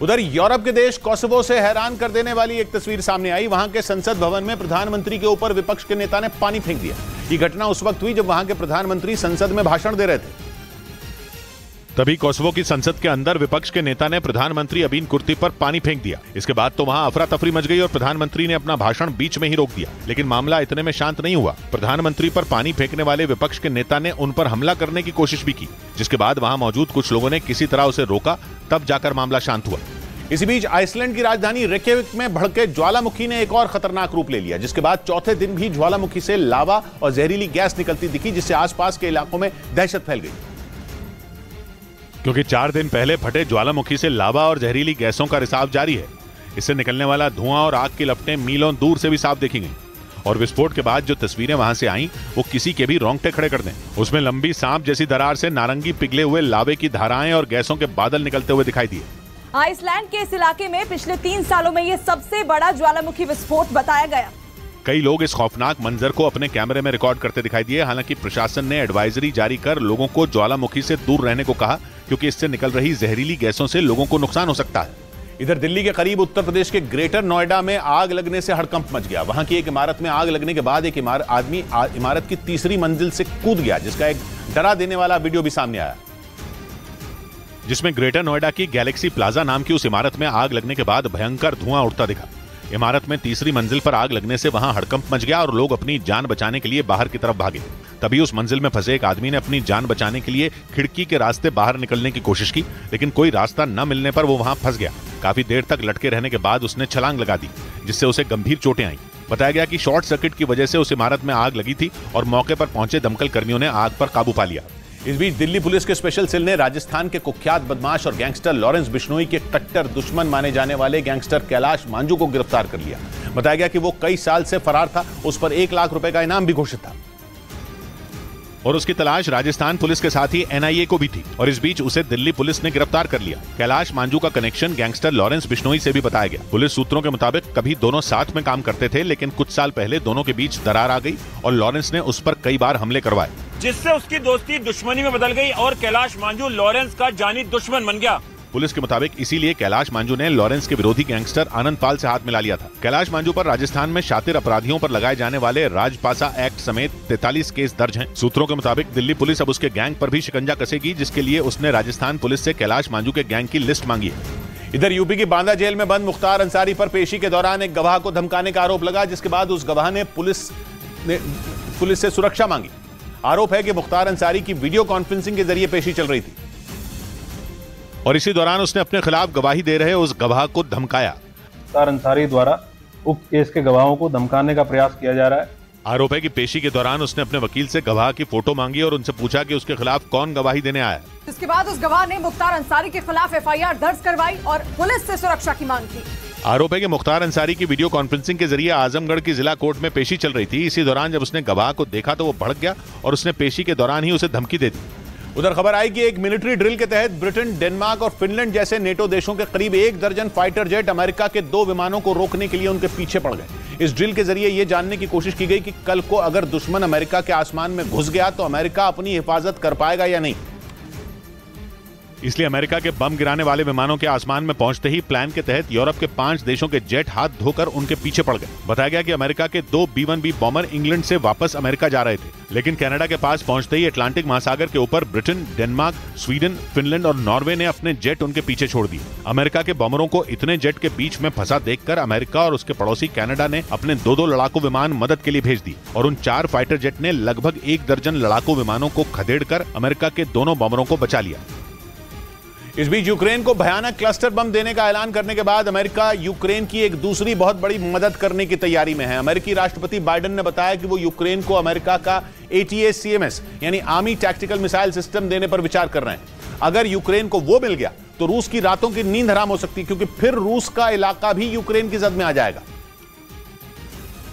उधर यूरोप के देश कोसोवो से हैरान कर देने वाली एक तस्वीर सामने आई। वहां के संसद भवन में प्रधानमंत्री के ऊपर विपक्ष के नेता ने पानी फेंक दिया। ये घटना उस वक्त हुई जब वहां के प्रधानमंत्री संसद में भाषण दे रहे थे। तभी कोसोवो की संसद के अंदर विपक्ष के नेता ने प्रधानमंत्री अबीन कुर्ती पर पानी फेंक दिया। इसके बाद तो वहां अफरा तफरी मच गई और प्रधानमंत्री ने अपना भाषण बीच में ही रोक दिया। लेकिन मामला इतने में शांत नहीं हुआ। प्रधानमंत्री पर पानी फेंकने वाले विपक्ष के नेता ने उन पर हमला करने की कोशिश भी की, जिसके बाद वहां मौजूद कुछ लोगों ने किसी तरह उसे रोका, तब जाकर मामला शांत हुआ। इसी बीच आइसलैंड की राजधानी रेक्याविक में भड़के ज्वालामुखी ने एक और खतरनाक रूप ले लिया, जिसके बाद चौथे दिन भी ज्वालामुखी से लावा और जहरीली गैस निकलती दिखी, जिससे आसपास के इलाकों में दहशत फैल गई। क्योंकि 4 दिन पहले फटे ज्वालामुखी से लावा और जहरीली गैसों का रिसाव जारी है। इससे निकलने वाला धुआं और आग की लपटें मीलों दूर से भी साफ देखी गई और विस्फोट के बाद जो तस्वीरें वहां से आईं, वो किसी के भी रोंगटे खड़े कर दें। उसमें लंबी सांप जैसी दरार से नारंगी पिघले हुए लावे की धाराएं और गैसों के बादल निकलते हुए दिखाई दिए। आइसलैंड के इस इलाके में पिछले 3 सालों में ये सबसे बड़ा ज्वालामुखी विस्फोट बताया गया। कई लोग इस खौफनाक मंजर को अपने कैमरे में रिकॉर्ड करते दिखाई दिए। हालांकि प्रशासन ने एडवाइजरी जारी कर लोगों को ज्वालामुखी से दूर रहने को कहा, क्योंकि इससे निकल रही जहरीली गैसों से लोगों को नुकसान हो सकता है। इधर दिल्ली के करीब उत्तर प्रदेश के ग्रेटर नोएडा में आग लगने से हड़कंप मच गया। वहां की एक इमारत में आग लगने के बाद एक आदमी इमारत की तीसरी मंजिल से कूद गया, जिसका एक डरा देने वाला वीडियो भी सामने आया, जिसमें ग्रेटर नोएडा की गैलेक्सी प्लाजा नाम की उस इमारत में आग लगने के बाद भयंकर धुआं उठता दिखा। इमारत में तीसरी मंजिल पर आग लगने से वहां हड़कंप मच गया और लोग अपनी जान बचाने के लिए बाहर की तरफ भागे। तभी उस मंजिल में फंसे एक आदमी ने अपनी जान बचाने के लिए खिड़की के रास्ते बाहर निकलने की कोशिश की, लेकिन कोई रास्ता न मिलने पर वो वहां फंस गया। काफी देर तक लटके रहने के बाद उसने छलांग लगा दी, जिससे उसे गंभीर चोटें आईं। बताया गया कि शॉर्ट सर्किट की वजह से उस इमारत में आग लगी थी और मौके पर पहुंचे दमकल कर्मियों ने आग पर काबू पा लिया। इस बीच दिल्ली पुलिस के स्पेशल सेल ने राजस्थान के कुख्यात बदमाश और गैंगस्टर लॉरेंस बिश्नोई के कट्टर दुश्मन माने जाने वाले गैंगस्टर कैलाश मांझू को गिरफ्तार कर लिया। बताया गया कि वो कई साल से फरार था, उस पर 1 लाख रुपए का इनाम भी घोषित था और उसकी तलाश राजस्थान पुलिस के साथ ही एनआईए को भी थी और इस बीच उसे दिल्ली पुलिस ने गिरफ्तार कर लिया। कैलाश मांझू का कनेक्शन गैंगस्टर लॉरेंस बिश्नोई से भी बताया गया। पुलिस सूत्रों के मुताबिक कभी दोनों साथ में काम करते थे, लेकिन कुछ साल पहले दोनों के बीच दरार आ गई और लॉरेंस ने उस पर कई बार हमले करवाए, जिससे उसकी दोस्ती दुश्मनी में बदल गई और कैलाश मांझू लॉरेंस का जानी दुश्मन बन गया। पुलिस के मुताबिक इसीलिए कैलाश मांझू ने लॉरेंस के विरोधी गैंगस्टर आनंद पाल से हाथ मिला लिया था। कैलाश मांझू पर राजस्थान में शातिर अपराधियों पर लगाए जाने वाले राजपासा एक्ट समेत 43 केस दर्ज हैं। सूत्रों के मुताबिक दिल्ली पुलिस अब उसके गैंग पर भी शिकंजा कसेगी, जिसके लिए उसने राजस्थान पुलिस से कैलाश मांझू के गैंग की लिस्ट मांगी है। इधर यूपी की बांदा जेल में बंद मुख्तार अंसारी पर पेशी के दौरान एक गवाह को धमकाने का आरोप लगा, जिसके बाद उस गवाह ने पुलिस से सुरक्षा मांगी। आरोप है कि मुख्तार अंसारी की वीडियो कॉन्फ्रेंसिंग के जरिए पेशी चल रही थी और इसी दौरान उसने अपने खिलाफ गवाही दे रहे उस गवाह को धमकाया। मुख्तार अंसारी द्वारा उक्त केस के गवाहों को धमकाने का प्रयास किया जा रहा है। आरोप है कि पेशी के दौरान उसने अपने वकील से गवाह की फोटो मांगी और उनसे पूछा कि उसके खिलाफ कौन गवाही देने आया है। इसके बाद उस गवाह ने मुख्तार अंसारी के खिलाफ एफआईआर दर्ज करवाई और पुलिस से सुरक्षा की मांग की। आरोप है कि मुख्तार अंसारी की वीडियो कॉन्फ्रेंसिंग के जरिए आजमगढ़ की जिला कोर्ट में पेशी चल रही थी। इसी दौरान जब उसने गवाह को देखा तो वो भड़क गया और उसने पेशी के दौरान ही उसे धमकी दे दी। उधर खबर आई कि एक मिलिट्री ड्रिल के तहत ब्रिटेन, डेनमार्क और फिनलैंड जैसे नेटो देशों के करीब 1 दर्जन फाइटर जेट अमेरिका के 2 विमानों को रोकने के लिए उनके पीछे पड़ गए। इस ड्रिल के जरिए यह जानने की कोशिश की गई कि कल को अगर दुश्मन अमेरिका के आसमान में घुस गया तो अमेरिका अपनी हिफाजत कर पाएगा या नहीं। इसलिए अमेरिका के बम गिराने वाले विमानों के आसमान में पहुंचते ही प्लान के तहत यूरोप के 5 देशों के जेट हाथ धोकर उनके पीछे पड़ गए। बताया गया कि अमेरिका के 2 B-1B बॉम्बर इंग्लैंड से वापस अमेरिका जा रहे थे, लेकिन कनाडा के पास पहुंचते ही अटलांटिक महासागर के ऊपर ब्रिटेन, डेनमार्क, स्वीडन, फिनलैंड और नॉर्वे ने अपने जेट उनके पीछे छोड़ दिए। अमेरिका के बॉम्बरों को इतने जेट के बीच में फंसा देखकर अमेरिका और उसके पड़ोसी कनाडा ने अपने 2 लड़ाकू विमान मदद के लिए भेज दिए और उन 4 फाइटर जेट ने लगभग 1 दर्जन लड़ाकू विमानों को खदेड़कर अमेरिका के दोनों बॉम्बरों को बचा लिया। इस बीच यूक्रेन को भयानक क्लस्टर बम देने का ऐलान करने के बाद अमेरिका यूक्रेन की एक दूसरी बहुत बड़ी मदद करने की तैयारी में है। अमेरिकी राष्ट्रपति बाइडेन ने बताया कि वो यूक्रेन को अमेरिका का ATACMS यानी आर्मी टैक्टिकल मिसाइल सिस्टम देने पर विचार कर रहे हैं। अगर यूक्रेन को वो मिल गया तो रूस की रातों की नींद हराम हो सकती है, क्योंकि फिर रूस का इलाका भी यूक्रेन की जद में आ जाएगा,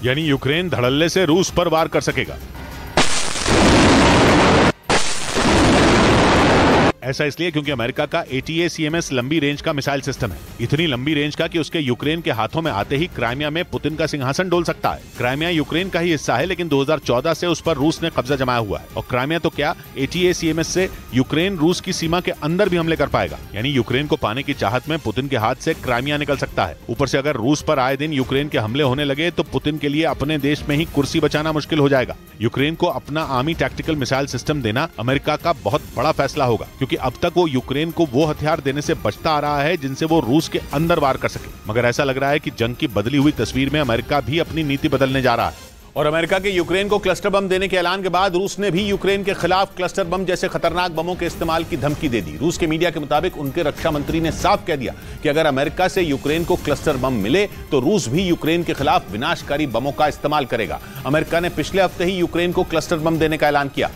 यानी यूक्रेन धड़ल्ले से रूस पर वार कर सकेगा। ऐसा इसलिए क्योंकि अमेरिका का ATACMS लंबी रेंज का मिसाइल सिस्टम है, इतनी लंबी रेंज का कि उसके यूक्रेन के हाथों में आते ही क्राइमिया में पुतिन का सिंहासन डोल सकता है। क्राइमिया यूक्रेन का ही हिस्सा है, लेकिन 2014 से उस पर रूस ने कब्जा जमाया हुआ है और क्राइमिया तो क्या, ATACMS से यूक्रेन रूस की सीमा के अंदर भी हमले कर पाएगा, यानी यूक्रेन को पाने की चाहत में पुतिन के हाथ से क्राइमिया निकल सकता है। ऊपर से अगर रूस पर आए दिन यूक्रेन के हमले होने लगे तो पुतिन के लिए अपने देश में ही कुर्सी बचाना मुश्किल हो जाएगा। यूक्रेन को अपना आर्मी टैक्टिकल मिसाइल सिस्टम देना अमेरिका का बहुत बड़ा फैसला होगा, क्योंकि अब तक वो यूक्रेन को वो हथियार देने से बचता आ रहा है जिनसे वो रूस के अंदर वार कर सके। मगर ऐसा लग रहा है कि जंग की बदली हुई तस्वीर में अमेरिका भी अपनी नीति बदलने जा रहा है और अमेरिका के यूक्रेन को क्लस्टर बम देने के ऐलान के बाद रूस ने भी यूक्रेन के खिलाफ क्लस्टर बम जैसे खतरनाक बमों के इस्तेमाल की धमकी दे दी। रूस के मीडिया के मुताबिक उनके रक्षा मंत्री ने साफ कह दिया कि अगर अमेरिका से यूक्रेन को क्लस्टर बम मिले तो रूस भी यूक्रेन के खिलाफ विनाशकारी बमों का इस्तेमाल करेगा। अमेरिका ने पिछले हफ्ते ही यूक्रेन को क्लस्टर बम देने का ऐलान किया,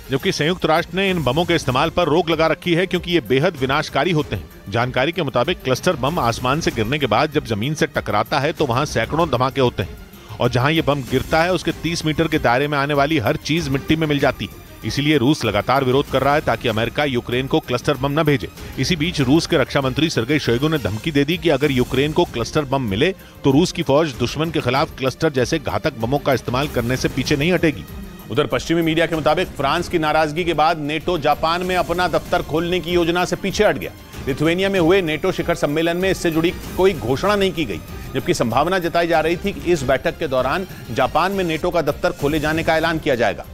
जबकि संयुक्त राष्ट्र ने इन बमों के इस्तेमाल पर रोक लगा रखी है, क्योंकि ये बेहद विनाशकारी होते हैं। जानकारी के मुताबिक क्लस्टर बम आसमान से गिरने के बाद जब जमीन से टकराता है तो वहां सैकड़ों धमाके होते हैं और जहां ये बम गिरता है उसके 30 मीटर के दायरे में आने वाली हर चीज मिट्टी में मिल जाती है। इसीलिए रूस लगातार विरोध कर रहा है ताकि अमेरिका यूक्रेन को क्लस्टर बम न भेजे। इसी बीच रूस के रक्षा मंत्री सर्गेई शोइगु ने धमकी दे दी कि अगर यूक्रेन को क्लस्टर बम मिले तो रूस की फौज दुश्मन के खिलाफ क्लस्टर जैसे घातक बमों का इस्तेमाल करने से पीछे नहीं हटेगी। उधर पश्चिमी मीडिया के मुताबिक फ्रांस की नाराजगी के बाद नेटो जापान में अपना दफ्तर खोलने की योजना से पीछे हट गया। लिथुआनिया में हुए नेटो शिखर सम्मेलन में इससे जुड़ी कोई घोषणा नहीं की गई, जबकि संभावना जताई जा रही थी कि इस बैठक के दौरान जापान में नेटो का दफ्तर खोले जाने का ऐलान किया जाएगा।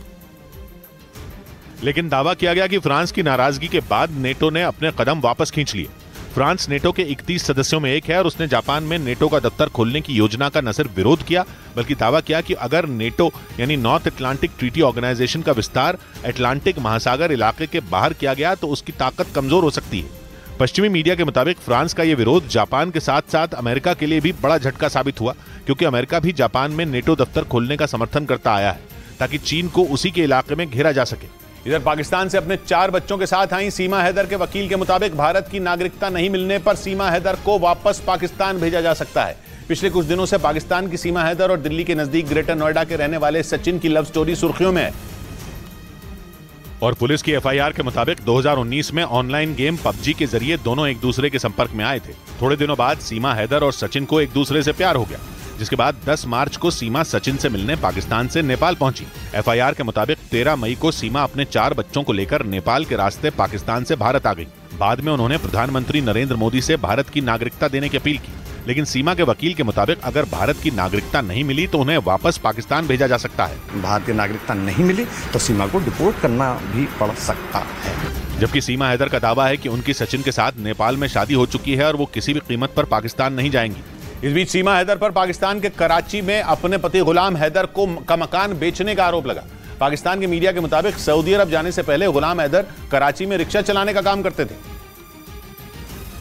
लेकिन दावा किया गया कि फ्रांस की नाराजगी के बाद नेटो ने अपने कदम वापस खींच लिए। फ्रांस नेटो के 31 सदस्यों में एक है और उसने जापान में नेटो का दफ्तर खोलने की योजना का न सिर्फ विरोध किया बल्कि दावा किया कि अगर नेटो यानी नॉर्थ अटलांटिक ट्रीटी ऑर्गेनाइजेशन का विस्तार अटलांटिक महासागर इलाके के बाहर किया गया तो उसकी ताकत कमजोर हो सकती है। पश्चिमी मीडिया के मुताबिक फ्रांस का यह विरोध जापान के साथ साथ अमेरिका के लिए भी बड़ा झटका साबित हुआ, क्योंकि अमेरिका भी जापान में नेटो दफ्तर खोलने का समर्थन करता आया है। ताकि चीन को उसी के इलाके में घेरा जा सके। इधर पाकिस्तान से अपने 4 बच्चों के साथ आई सीमा हैदर के वकील के मुताबिक भारत की नागरिकता नहीं मिलने पर सीमा हैदर को वापस पाकिस्तान भेजा जा सकता है। पिछले कुछ दिनों से पाकिस्तान की सीमा हैदर और दिल्ली के नजदीक ग्रेटर नोएडा के रहने वाले सचिन की लव स्टोरी सुर्खियों में है। और पुलिस की एफआईआर के मुताबिक 2019 में ऑनलाइन गेम पबजी के जरिए दोनों एक दूसरे के संपर्क में आए थे। थोड़े दिनों बाद सीमा हैदर और सचिन को एक दूसरे से प्यार हो गया, जिसके बाद 10 मार्च को सीमा सचिन से मिलने पाकिस्तान से नेपाल पहुंची। एफआईआर के मुताबिक 13 मई को सीमा अपने 4 बच्चों को लेकर नेपाल के रास्ते पाकिस्तान से भारत आ गई। बाद में उन्होंने प्रधानमंत्री नरेंद्र मोदी से भारत की नागरिकता देने की अपील की, लेकिन सीमा के वकील के मुताबिक अगर भारत की नागरिकता नहीं मिली तो उन्हें वापस पाकिस्तान भेजा जा सकता है। भारतीय नागरिकता नहीं मिली तो सीमा को डिपोर्ट करना भी पड़ सकता है। जबकि सीमा हैदर का दावा है कि उनकी सचिन के साथ नेपाल में शादी हो चुकी है और वो किसी भी कीमत पर पाकिस्तान नहीं जाएंगी। इस बीच सीमा हैदर पर पाकिस्तान के कराची में अपने पति गुलाम हैदर का मकान बेचने का आरोप लगा। पाकिस्तान के मीडिया के मुताबिक सऊदी अरब जाने से पहले गुलाम हैदर कराची में रिक्शा चलाने का काम करते थे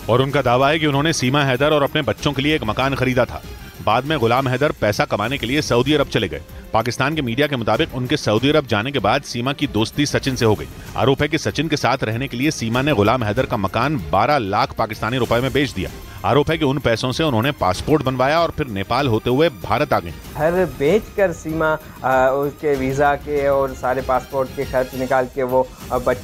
और उनका दावा है कि उन्होंने सीमा हैदर और अपने बच्चों के लिए एक मकान खरीदा था। बाद में गुलाम हैदर पैसा कमाने के लिए सऊदी अरब चले गए। पाकिस्तान के मीडिया के मुताबिक उनके सऊदी अरब जाने के बाद सीमा की दोस्ती सचिन से हो गई। आरोप है कि सचिन के साथ रहने के लिए सीमा ने गुलाम हैदर का मकान 12 लाख पाकिस्तानी रुपए में बेच दिया। आरोप है कि उन पैसों से उन्होंने पासपोर्ट बनवाया और फिर नेपाल होते हुए भारत आ गए। घर बेचकर सीमा उसके वीजा के और सारे पासपोर्ट के खर्च निकाल के वो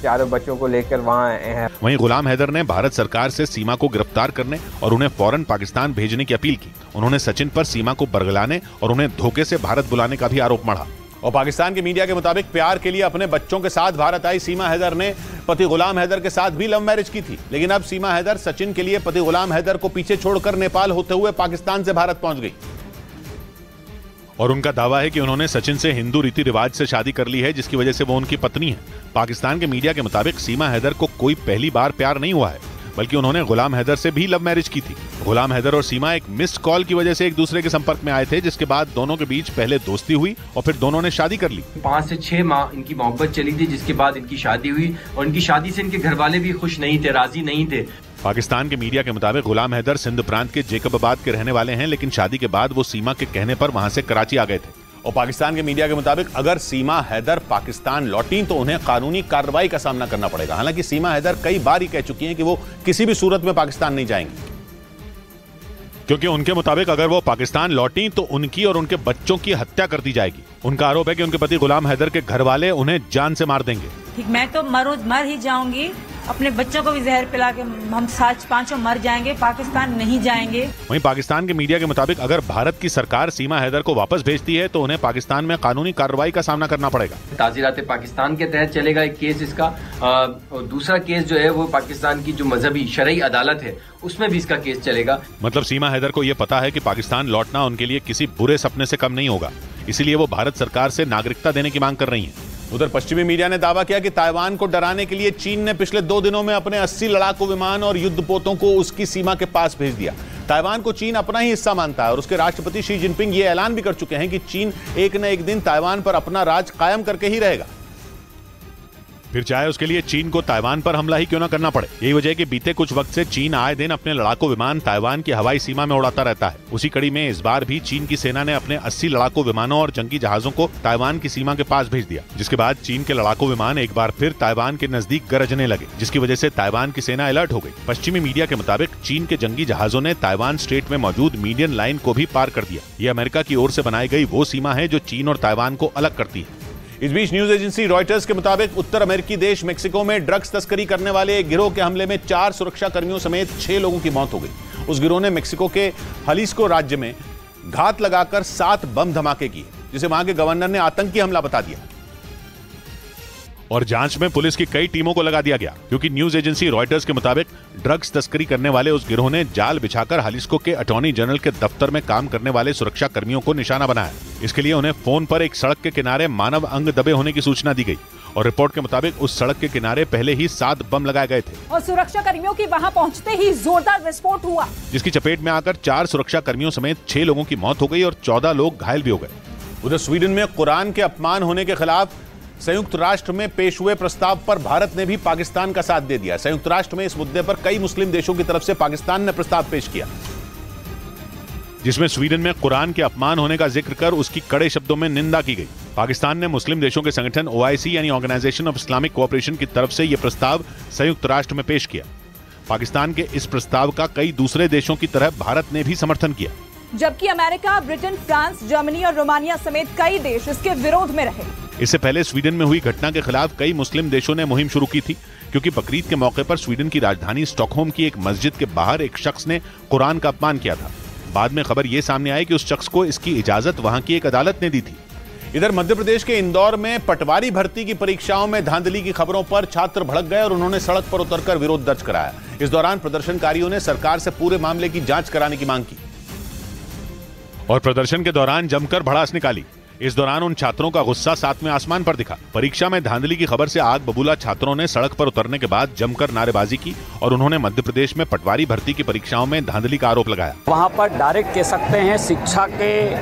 चारों बच्चों को लेकर वहाँ आए हैं। वहीं गुलाम हैदर ने भारत सरकार से सीमा को गिरफ्तार करने और उन्हें फौरन पाकिस्तान भेजने की अपील की। उन्होंने सचिन पर सीमा को बरगलाने और उन्हें धोखे से भारत बुलाने का भी आरोप मढ़ा। और पाकिस्तान के मीडिया के मुताबिक प्यार के लिए अपने बच्चों के साथ भारत आई सीमा हैदर ने पति गुलाम हैदर के साथ भी लव मैरिज की थी, लेकिन अब सीमा हैदर सचिन के लिए पति गुलाम हैदर को पीछे छोड़कर नेपाल होते हुए पाकिस्तान से भारत पहुंच गई। और उनका दावा है कि उन्होंने सचिन से हिंदू रीति रिवाज से शादी कर ली है, जिसकी वजह से वो उनकी पत्नी है। पाकिस्तान के मीडिया के मुताबिक सीमा हैदर को कोई पहली बार प्यार नहीं हुआ है, बल्कि उन्होंने गुलाम हैदर से भी लव मैरिज की थी। गुलाम हैदर और सीमा एक मिस्ड कॉल की वजह से एक दूसरे के संपर्क में आए थे, जिसके बाद दोनों के बीच पहले दोस्ती हुई और फिर दोनों ने शादी कर ली। 5 से 6 माह इनकी मोहब्बत चली थी, जिसके बाद इनकी शादी हुई और इनकी शादी से इनके घर वाले भी खुश नहीं थे, राजी नहीं थे। पाकिस्तान के मीडिया के मुताबिक गुलाम हैदर सिंध प्रांत के जेकबाबाद के रहने वाले हैं, लेकिन शादी के बाद वो सीमा के कहने पर वहां से कराची आ गए थे। और पाकिस्तान के मीडिया के मुताबिक अगर सीमा हैदर पाकिस्तान लौटी तो उन्हें कानूनी कार्रवाई का सामना करना पड़ेगा। हालांकि सीमा हैदर कई बार ही कह चुकी हैं कि वो किसी भी सूरत में पाकिस्तान नहीं जाएंगी, क्योंकि उनके मुताबिक अगर वो पाकिस्तान लौटी तो उनकी और उनके बच्चों की हत्या कर दी जाएगी। उनका आरोप है कि उनके पति गुलाम हैदर के घर वाले उन्हें जान से मार देंगे। ठीक, मैं तो मर ही जाऊंगी, अपने बच्चों को भी जहर पिला के हम 5 मर जाएंगे, पाकिस्तान नहीं जाएंगे। वहीं पाकिस्तान के मीडिया के मुताबिक अगर भारत की सरकार सीमा हैदर को वापस भेजती है तो उन्हें पाकिस्तान में कानूनी कार्रवाई का सामना करना पड़ेगा। ताज़ीरात पाकिस्तान के तहत चलेगा एक केस इसका, और दूसरा केस जो है वो पाकिस्तान की जो मजहबी शरई अदालत है उसमें भी इसका केस चलेगा। मतलब सीमा हैदर को ये पता है कि पाकिस्तान लौटना उनके लिए किसी बुरे सपने से कम नहीं होगा, इसीलिए वो भारत सरकार से नागरिकता देने की मांग कर रही हैं। उधर पश्चिमी मीडिया ने दावा किया कि ताइवान को डराने के लिए चीन ने पिछले 2 दिनों में अपने 80 लड़ाकू विमान और युद्धपोतों को उसकी सीमा के पास भेज दिया। ताइवान को चीन अपना ही हिस्सा मानता है और उसके राष्ट्रपति शी जिनपिंग ये ऐलान भी कर चुके हैं कि चीन एक न एक दिन ताइवान पर अपना राज कायम करके ही रहेगा, फिर चाहे उसके लिए चीन को ताइवान पर हमला ही क्यों न करना पड़े। यही वजह है कि बीते कुछ वक्त से चीन आए दिन अपने लड़ाकू विमान ताइवान की हवाई सीमा में उड़ाता रहता है। उसी कड़ी में इस बार भी चीन की सेना ने अपने 80 लड़ाकू विमानों और जंगी जहाजों को ताइवान की सीमा के पास भेज दिया, जिसके बाद चीन के लड़ाकू विमान एक बार फिर ताइवान के नजदीक गरजने लगे, जिसकी वजह से ताइवान की सेना अलर्ट हो गई। पश्चिमी मीडिया के मुताबिक चीन के जंगी जहाजों ने ताइवान स्ट्रेट में मौजूद मीडियन लाइन को भी पार कर दिया। ये अमेरिका की ओर से बनाई गई वो सीमा है जो चीन और ताइवान को अलग करती है। इस बीच न्यूज एजेंसी रॉयटर्स के मुताबिक उत्तर अमेरिकी देश मेक्सिको में ड्रग्स तस्करी करने वाले एक गिरोह के हमले में 4 सुरक्षा कर्मियों समेत 6 लोगों की मौत हो गई। उस गिरोह ने मेक्सिको के जलिस्को राज्य में घात लगाकर 7 बम धमाके किए, जिसे वहां के गवर्नर ने आतंकी हमला बता दिया और जांच में पुलिस की कई टीमों को लगा दिया गया, क्योंकि न्यूज एजेंसी रॉयटर्स के मुताबिक ड्रग्स तस्करी करने वाले उस गिरोह ने जाल बिछाकर जलिस्को के अटॉर्नी जनरल के दफ्तर में काम करने वाले सुरक्षा कर्मियों को निशाना बनाया। इसके लिए उन्हें फोन पर एक सड़क के किनारे मानव अंग दबे होने की सूचना दी गई और रिपोर्ट के मुताबिक उस सड़क के किनारे पहले ही 7 बम लगाए गए थे और सुरक्षा कर्मियों की वहां पहुंचते ही जोरदार विस्फोट हुआ, जिसकी चपेट में आकर 4 सुरक्षा कर्मियों समेत 6 लोगों की मौत हो गई और 14 लोग घायल भी हो गए। उधर स्वीडन में कुरान के अपमान होने के खिलाफ संयुक्त राष्ट्र में पेश हुए प्रस्ताव पर भारत ने भी पाकिस्तान का साथ दे दिया। संयुक्त राष्ट्र में इस मुद्दे पर कई मुस्लिम देशों की तरफ से पाकिस्तान ने प्रस्ताव पेश किया, जिसमें स्वीडन में कुरान के अपमान होने का जिक्र कर उसकी कड़े शब्दों में निंदा की गई। पाकिस्तान ने मुस्लिम देशों के संगठन OIC यानी ऑर्गेनाइजेशन ऑफ इस्लामिक कोऑपरेशन की तरफ से यह प्रस्ताव संयुक्त राष्ट्र में पेश किया। पाकिस्तान के इस प्रस्ताव का कई दूसरे देशों की तरह भारत ने भी समर्थन किया, जबकि अमेरिका, ब्रिटेन, फ्रांस, जर्मनी और रोमानिया समेत कई देश इसके विरोध में रहे। इससे पहले स्वीडन में हुई घटना के खिलाफ कई मुस्लिम देशों ने मुहिम शुरू की थी, क्योंकि बकरीद के मौके पर स्वीडन की राजधानी स्टॉकहोम की एक मस्जिद के बाहर एक शख्स ने कुरान का अपमान किया था। बाद में खबर यह सामने आई कि उस शख्स को इसकी इजाजत वहां की एक अदालत ने दी थी। इधर मध्य प्रदेश के इंदौर में पटवारी भर्ती की परीक्षाओं में धांधली की खबरों पर छात्र भड़क गए और उन्होंने सड़क पर उतरकर विरोध दर्ज कराया। इस दौरान प्रदर्शनकारियों ने सरकार से पूरे मामले की जांच कराने की मांग की और प्रदर्शन के दौरान जमकर भड़ास निकाली। इस दौरान उन छात्रों का गुस्सा सातवें आसमान पर दिखा। परीक्षा में धांधली की खबर से आग बबूला छात्रों ने सड़क पर उतरने के बाद जमकर नारेबाजी की और उन्होंने मध्य प्रदेश में पटवारी भर्ती की परीक्षाओं में धांधली का आरोप लगाया। वहाँ पर डायरेक्ट कह सकते हैं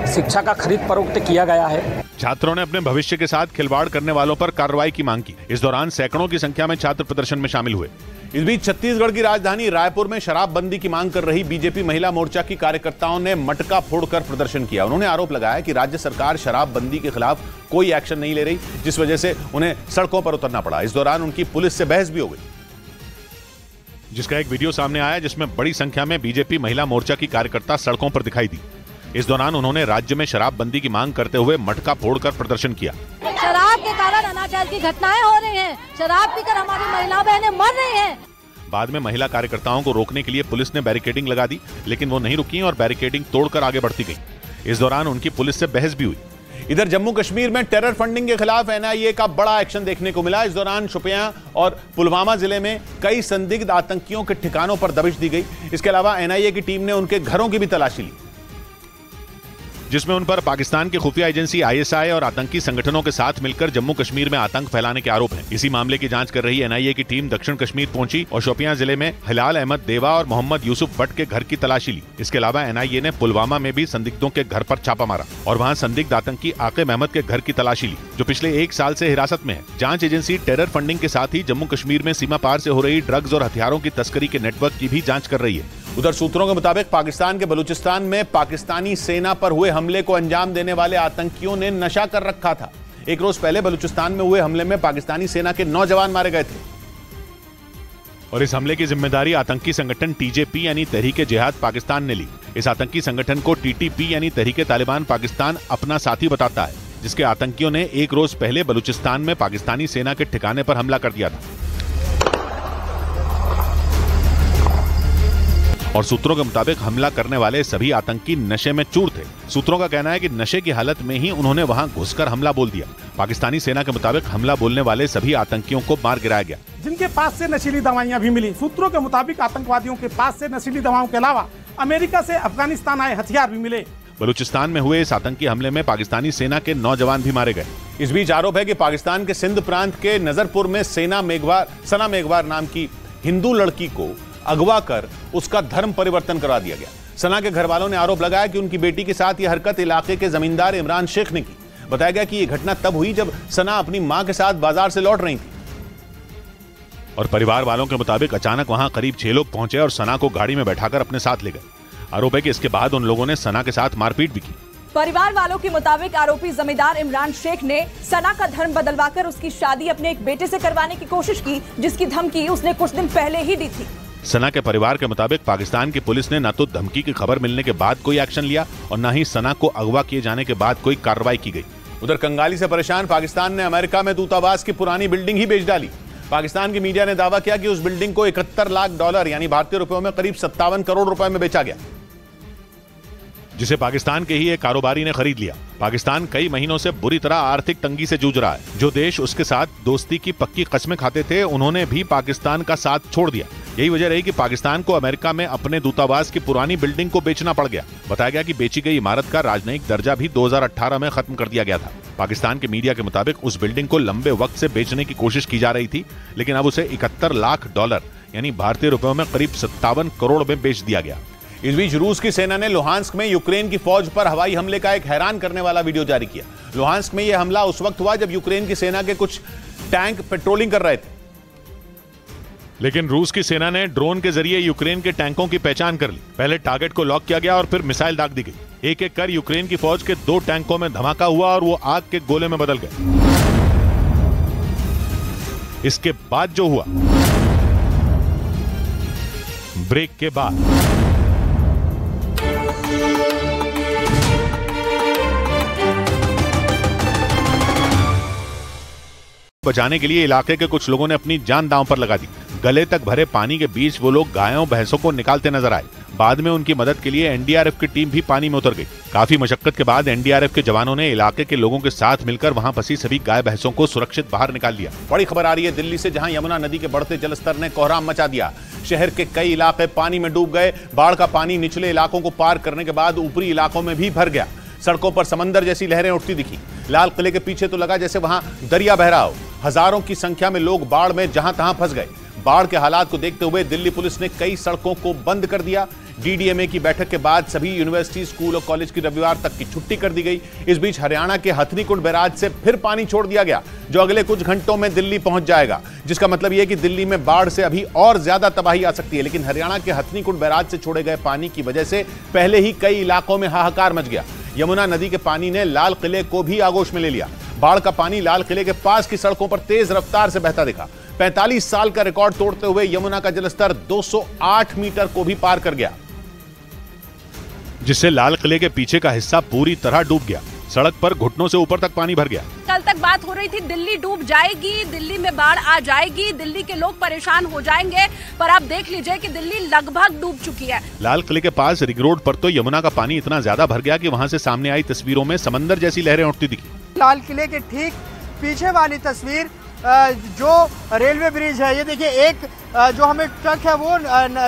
शिक्षा का खरीद फरोख्त किया गया है। छात्रों ने अपने भविष्य के साथ खिलवाड़ करने वालों पर कार्रवाई की मांग की। इस दौरान सैकड़ों की संख्या में छात्र प्रदर्शन में शामिल हुए। इस बीच छत्तीसगढ़ की राजधानी रायपुर में शराबबंदी की मांग कर रही बीजेपी महिला मोर्चा की कार्यकर्ताओं ने मटका फोड़कर प्रदर्शन किया। उन्होंने आरोप लगाया कि राज्य सरकार शराबबंदी के खिलाफ कोई एक्शन नहीं ले रही, जिस वजह से उन्हें सड़कों पर उतरना पड़ा। इस दौरान उनकी पुलिस से बहस भी हो गई, जिसका एक वीडियो सामने आया जिसमें बड़ी संख्या में बीजेपी महिला मोर्चा की कार्यकर्ता सड़कों पर दिखाई दी। इस दौरान उन्होंने राज्य में शराबबंदी की मांग करते हुए मटका फोड़कर प्रदर्शन किया। शराब के कारण अनाचार की घटनाएं हो रही हैं, शराब पीकर हमारी महिला बहनें मर रही हैं। बाद में महिला कार्यकर्ताओं को रोकने के लिए पुलिस ने बैरिकेडिंग लगा दी, लेकिन वो नहीं रुकी और बैरिकेडिंग तोड़कर आगे बढ़ती गई। इस दौरान उनकी पुलिस से बहस भी हुई। इधर जम्मू कश्मीर में टेरर फंडिंग के खिलाफ NIA का बड़ा एक्शन देखने को मिला। इस दौरान शोपियां और पुलवामा जिले में कई संदिग्ध आतंकियों के ठिकानों पर दबिश दी गई। इसके अलावा NIA की टीम ने उनके घरों की भी तलाशी ली, जिसमें उन पर पाकिस्तान की खुफिया एजेंसी ISI और आतंकी संगठनों के साथ मिलकर जम्मू कश्मीर में आतंक फैलाने के आरोप हैं। इसी मामले की जांच कर रही NIA की टीम दक्षिण कश्मीर पहुंची और शोपियां जिले में हिलाल अहमद देवा और मोहम्मद यूसुफ भट्ट के घर की तलाशी ली। इसके अलावा NIA ने पुलवामा में भी संदिग्धों के घर पर छापा मारा और वहां संदिग्ध आतंकी आकिब अहमद के घर की तलाशी ली, जो पिछले 1 साल से हिरासत में है। जांच एजेंसी टेरर फंडिंग के साथ ही जम्मू कश्मीर में सीमा पार से हो रही ड्रग्स और हथियारों की तस्करी के नेटवर्क की भी जांच कर रही है। उधर सूत्रों के मुताबिक पाकिस्तान के बलूचिस्तान में पाकिस्तानी सेना पर हुए हमले को अंजाम देने वाले आतंकियों ने नशा कर रखा था। 1 रोज पहले बलूचिस्तान में हुए हमले में पाकिस्तानी सेना के 9 जवान मारे गए थे और इस हमले की जिम्मेदारी आतंकी संगठन TJP यानी तहरीके जिहाद पाकिस्तान ने ली। इस आतंकी संगठन को TTP यानी तहरीके तालिबान पाकिस्तान अपना साथी बताता है, जिसके आतंकियों ने 1 रोज पहले बलूचिस्तान में पाकिस्तानी सेना के ठिकाने पर हमला कर दिया था और सूत्रों के मुताबिक हमला करने वाले सभी आतंकी नशे में चूर थे। सूत्रों का कहना है कि नशे की हालत में ही उन्होंने वहां घुसकर हमला बोल दिया। पाकिस्तानी सेना के मुताबिक हमला बोलने वाले सभी आतंकियों को मार गिराया गया, जिनके पास से नशीली दवाइयां भी मिली। सूत्रों के मुताबिक आतंकवादियों के पास से नशीली दवाओं के अलावा अमेरिका से अफगानिस्तान आए हथियार भी मिले। बलूचिस्तान में हुए इस आतंकी हमले में पाकिस्तानी सेना के 9 जवान भी मारे गए। इस बीच आरोप है कि पाकिस्तान के सिंध प्रांत के नजरपुर में सना मेघवार नाम की हिंदू लड़की को अगवा कर उसका धर्म परिवर्तन करा दिया गया। सना के घर वालों ने आरोप लगाया कि उनकी बेटी के साथ यह हरकत इलाके के जमींदार इमरान शेख ने की। बताया गया कि यह घटना तब हुई जब सना अपनी मां के साथ बाजार से लौट रही थी और परिवार वालों के मुताबिक अचानक वहां करीब 6 लोग पहुंचे और सना को गाड़ी में बैठाकर अपने साथ ले गए। आरोप है कि इसके बाद उन लोगों ने सना के साथ मारपीट भी की। परिवार वालों के मुताबिक आरोपी जमींदार इमरान शेख ने सना का धर्म बदलवाकर उसकी शादी अपने एक बेटे से करवाने की कोशिश की, जिसकी धमकी उसने कुछ दिन पहले ही दी थी। सना के परिवार के मुताबिक पाकिस्तान की पुलिस ने न तो धमकी की खबर मिलने के बाद कोई एक्शन लिया और न ही सना को अगवा किए जाने के बाद कोई कार्रवाई की गई। उधर कंगाली से परेशान पाकिस्तान ने अमेरिका में दूतावास की पुरानी बिल्डिंग ही बेच डाली। पाकिस्तान की मीडिया ने दावा किया कि उस बिल्डिंग को $71 लाख यानी भारतीय रुपयों में करीब 57 करोड़ रुपए में बेचा गया, जिसे पाकिस्तान के ही एक कारोबारी ने खरीद लिया। पाकिस्तान कई महीनों से बुरी तरह आर्थिक तंगी से जूझ रहा है। जो देश उसके साथ दोस्ती की पक्की कस्में खाते थे, उन्होंने भी पाकिस्तान का साथ छोड़ दिया। यही वजह रही कि पाकिस्तान को अमेरिका में अपने दूतावास की पुरानी बिल्डिंग को बेचना पड़ गया। बताया गया कि बेची गई इमारत का राजनयिक दर्जा भी 2018 में खत्म कर दिया गया था। पाकिस्तान के मीडिया के मुताबिक उस बिल्डिंग को लंबे वक्त से बेचने की कोशिश की जा रही थी, लेकिन अब उसे $71 लाख यानी भारतीय रुपयों में करीब 57 करोड़ में बेच दिया गया। इस बीच रूस की सेना ने लुहांस्क में यूक्रेन की फौज पर हवाई हमले का एक हैरान करने वाला वीडियो जारी किया। लुहांस्क में यह हमला उस वक्त हुआ जब यूक्रेन की सेना के कुछ टैंक पेट्रोलिंग कर रहे थे, लेकिन रूस की सेना ने ड्रोन के जरिए यूक्रेन के टैंकों की पहचान कर ली। पहले टारगेट को लॉक किया गया और फिर मिसाइल दाग दी गई। एक एक कर यूक्रेन की फौज के 2 टैंकों में धमाका हुआ और वो आग के गोले में बदल गए। इसके बाद जो हुआ, ब्रेक के बाद बचाने के लिए इलाके के कुछ लोगों ने अपनी जान दांव पर लगा दी। गले तक भरे पानी के बीच वो लोग गायों भैंसों को निकालते नजर आए। बाद में उनकी मदद के लिए एनडीआरएफ की टीम भी पानी में उतर गई। काफी मशक्कत के बाद एनडीआरएफ के जवानों ने इलाके के लोगों के साथ मिलकर वहां फंसी सभी गाय भैंसों को सुरक्षित बाहर निकाल लिया। बड़ी खबर आ रही है दिल्ली से, जहां यमुना नदी के बढ़ते जलस्तर ने कोहराम मचा दिया। शहर के कई इलाके पानी में डूब गए। बाढ़ का पानी निचले इलाकों को पार करने के बाद ऊपरी इलाकों में भी भर गया। सड़कों पर समंदर जैसी लहरें उठती दिखी। लाल किले के पीछे तो लगा जैसे वहां दरिया बह रहा हो। हजारों की संख्या में लोग बाढ़ में जहां तहां फंस गए। बाढ़ के हालात को देखते हुए दिल्ली पुलिस ने कई सड़कों को बंद कर दिया। डीडीएमए की बैठक के बाद सभी यूनिवर्सिटी, स्कूल और कॉलेज की रविवार तक की छुट्टी कर दी गई। इस बीच हरियाणा के हथनीकुंड बैराज से फिर पानी छोड़ दिया गया, जो अगले कुछ घंटों में दिल्ली पहुंच जाएगा, जिसका मतलब यह कि दिल्ली में बाढ़ से अभी और ज्यादा तबाही आ सकती है। लेकिन हरियाणा के हथनीकुंड बैराज से छोड़े गए पानी की वजह से पहले ही कई इलाकों में हाहाकार मच गया। यमुना नदी के पानी ने लाल किले को भी आगोश में ले लिया। बाढ़ का पानी लाल किले के पास की सड़कों पर तेज रफ्तार से बहता दिखा। 45 साल का रिकॉर्ड तोड़ते हुए यमुना का जलस्तर 208 मीटर को भी पार कर गया, जिससे लाल किले के पीछे का हिस्सा पूरी तरह डूब गया। सड़क पर घुटनों से ऊपर तक पानी भर गया। कल तक बात हो रही थी दिल्ली डूब जाएगी, दिल्ली में बाढ़ आ जाएगी, दिल्ली के लोग परेशान हो जाएंगे, पर आप देख लीजिए कि दिल्ली लगभग डूब चुकी है। लाल किले के पास रिंग रोड पर तो यमुना का पानी इतना ज्यादा भर गया कि वहां से सामने आई तस्वीरों में समंदर जैसी लहरें उठती दिखी। लाल किले के ठीक पीछे वाली तस्वीर जो रेलवे ब्रिज है, ये देखिए एक जो हमें ट्रक है वो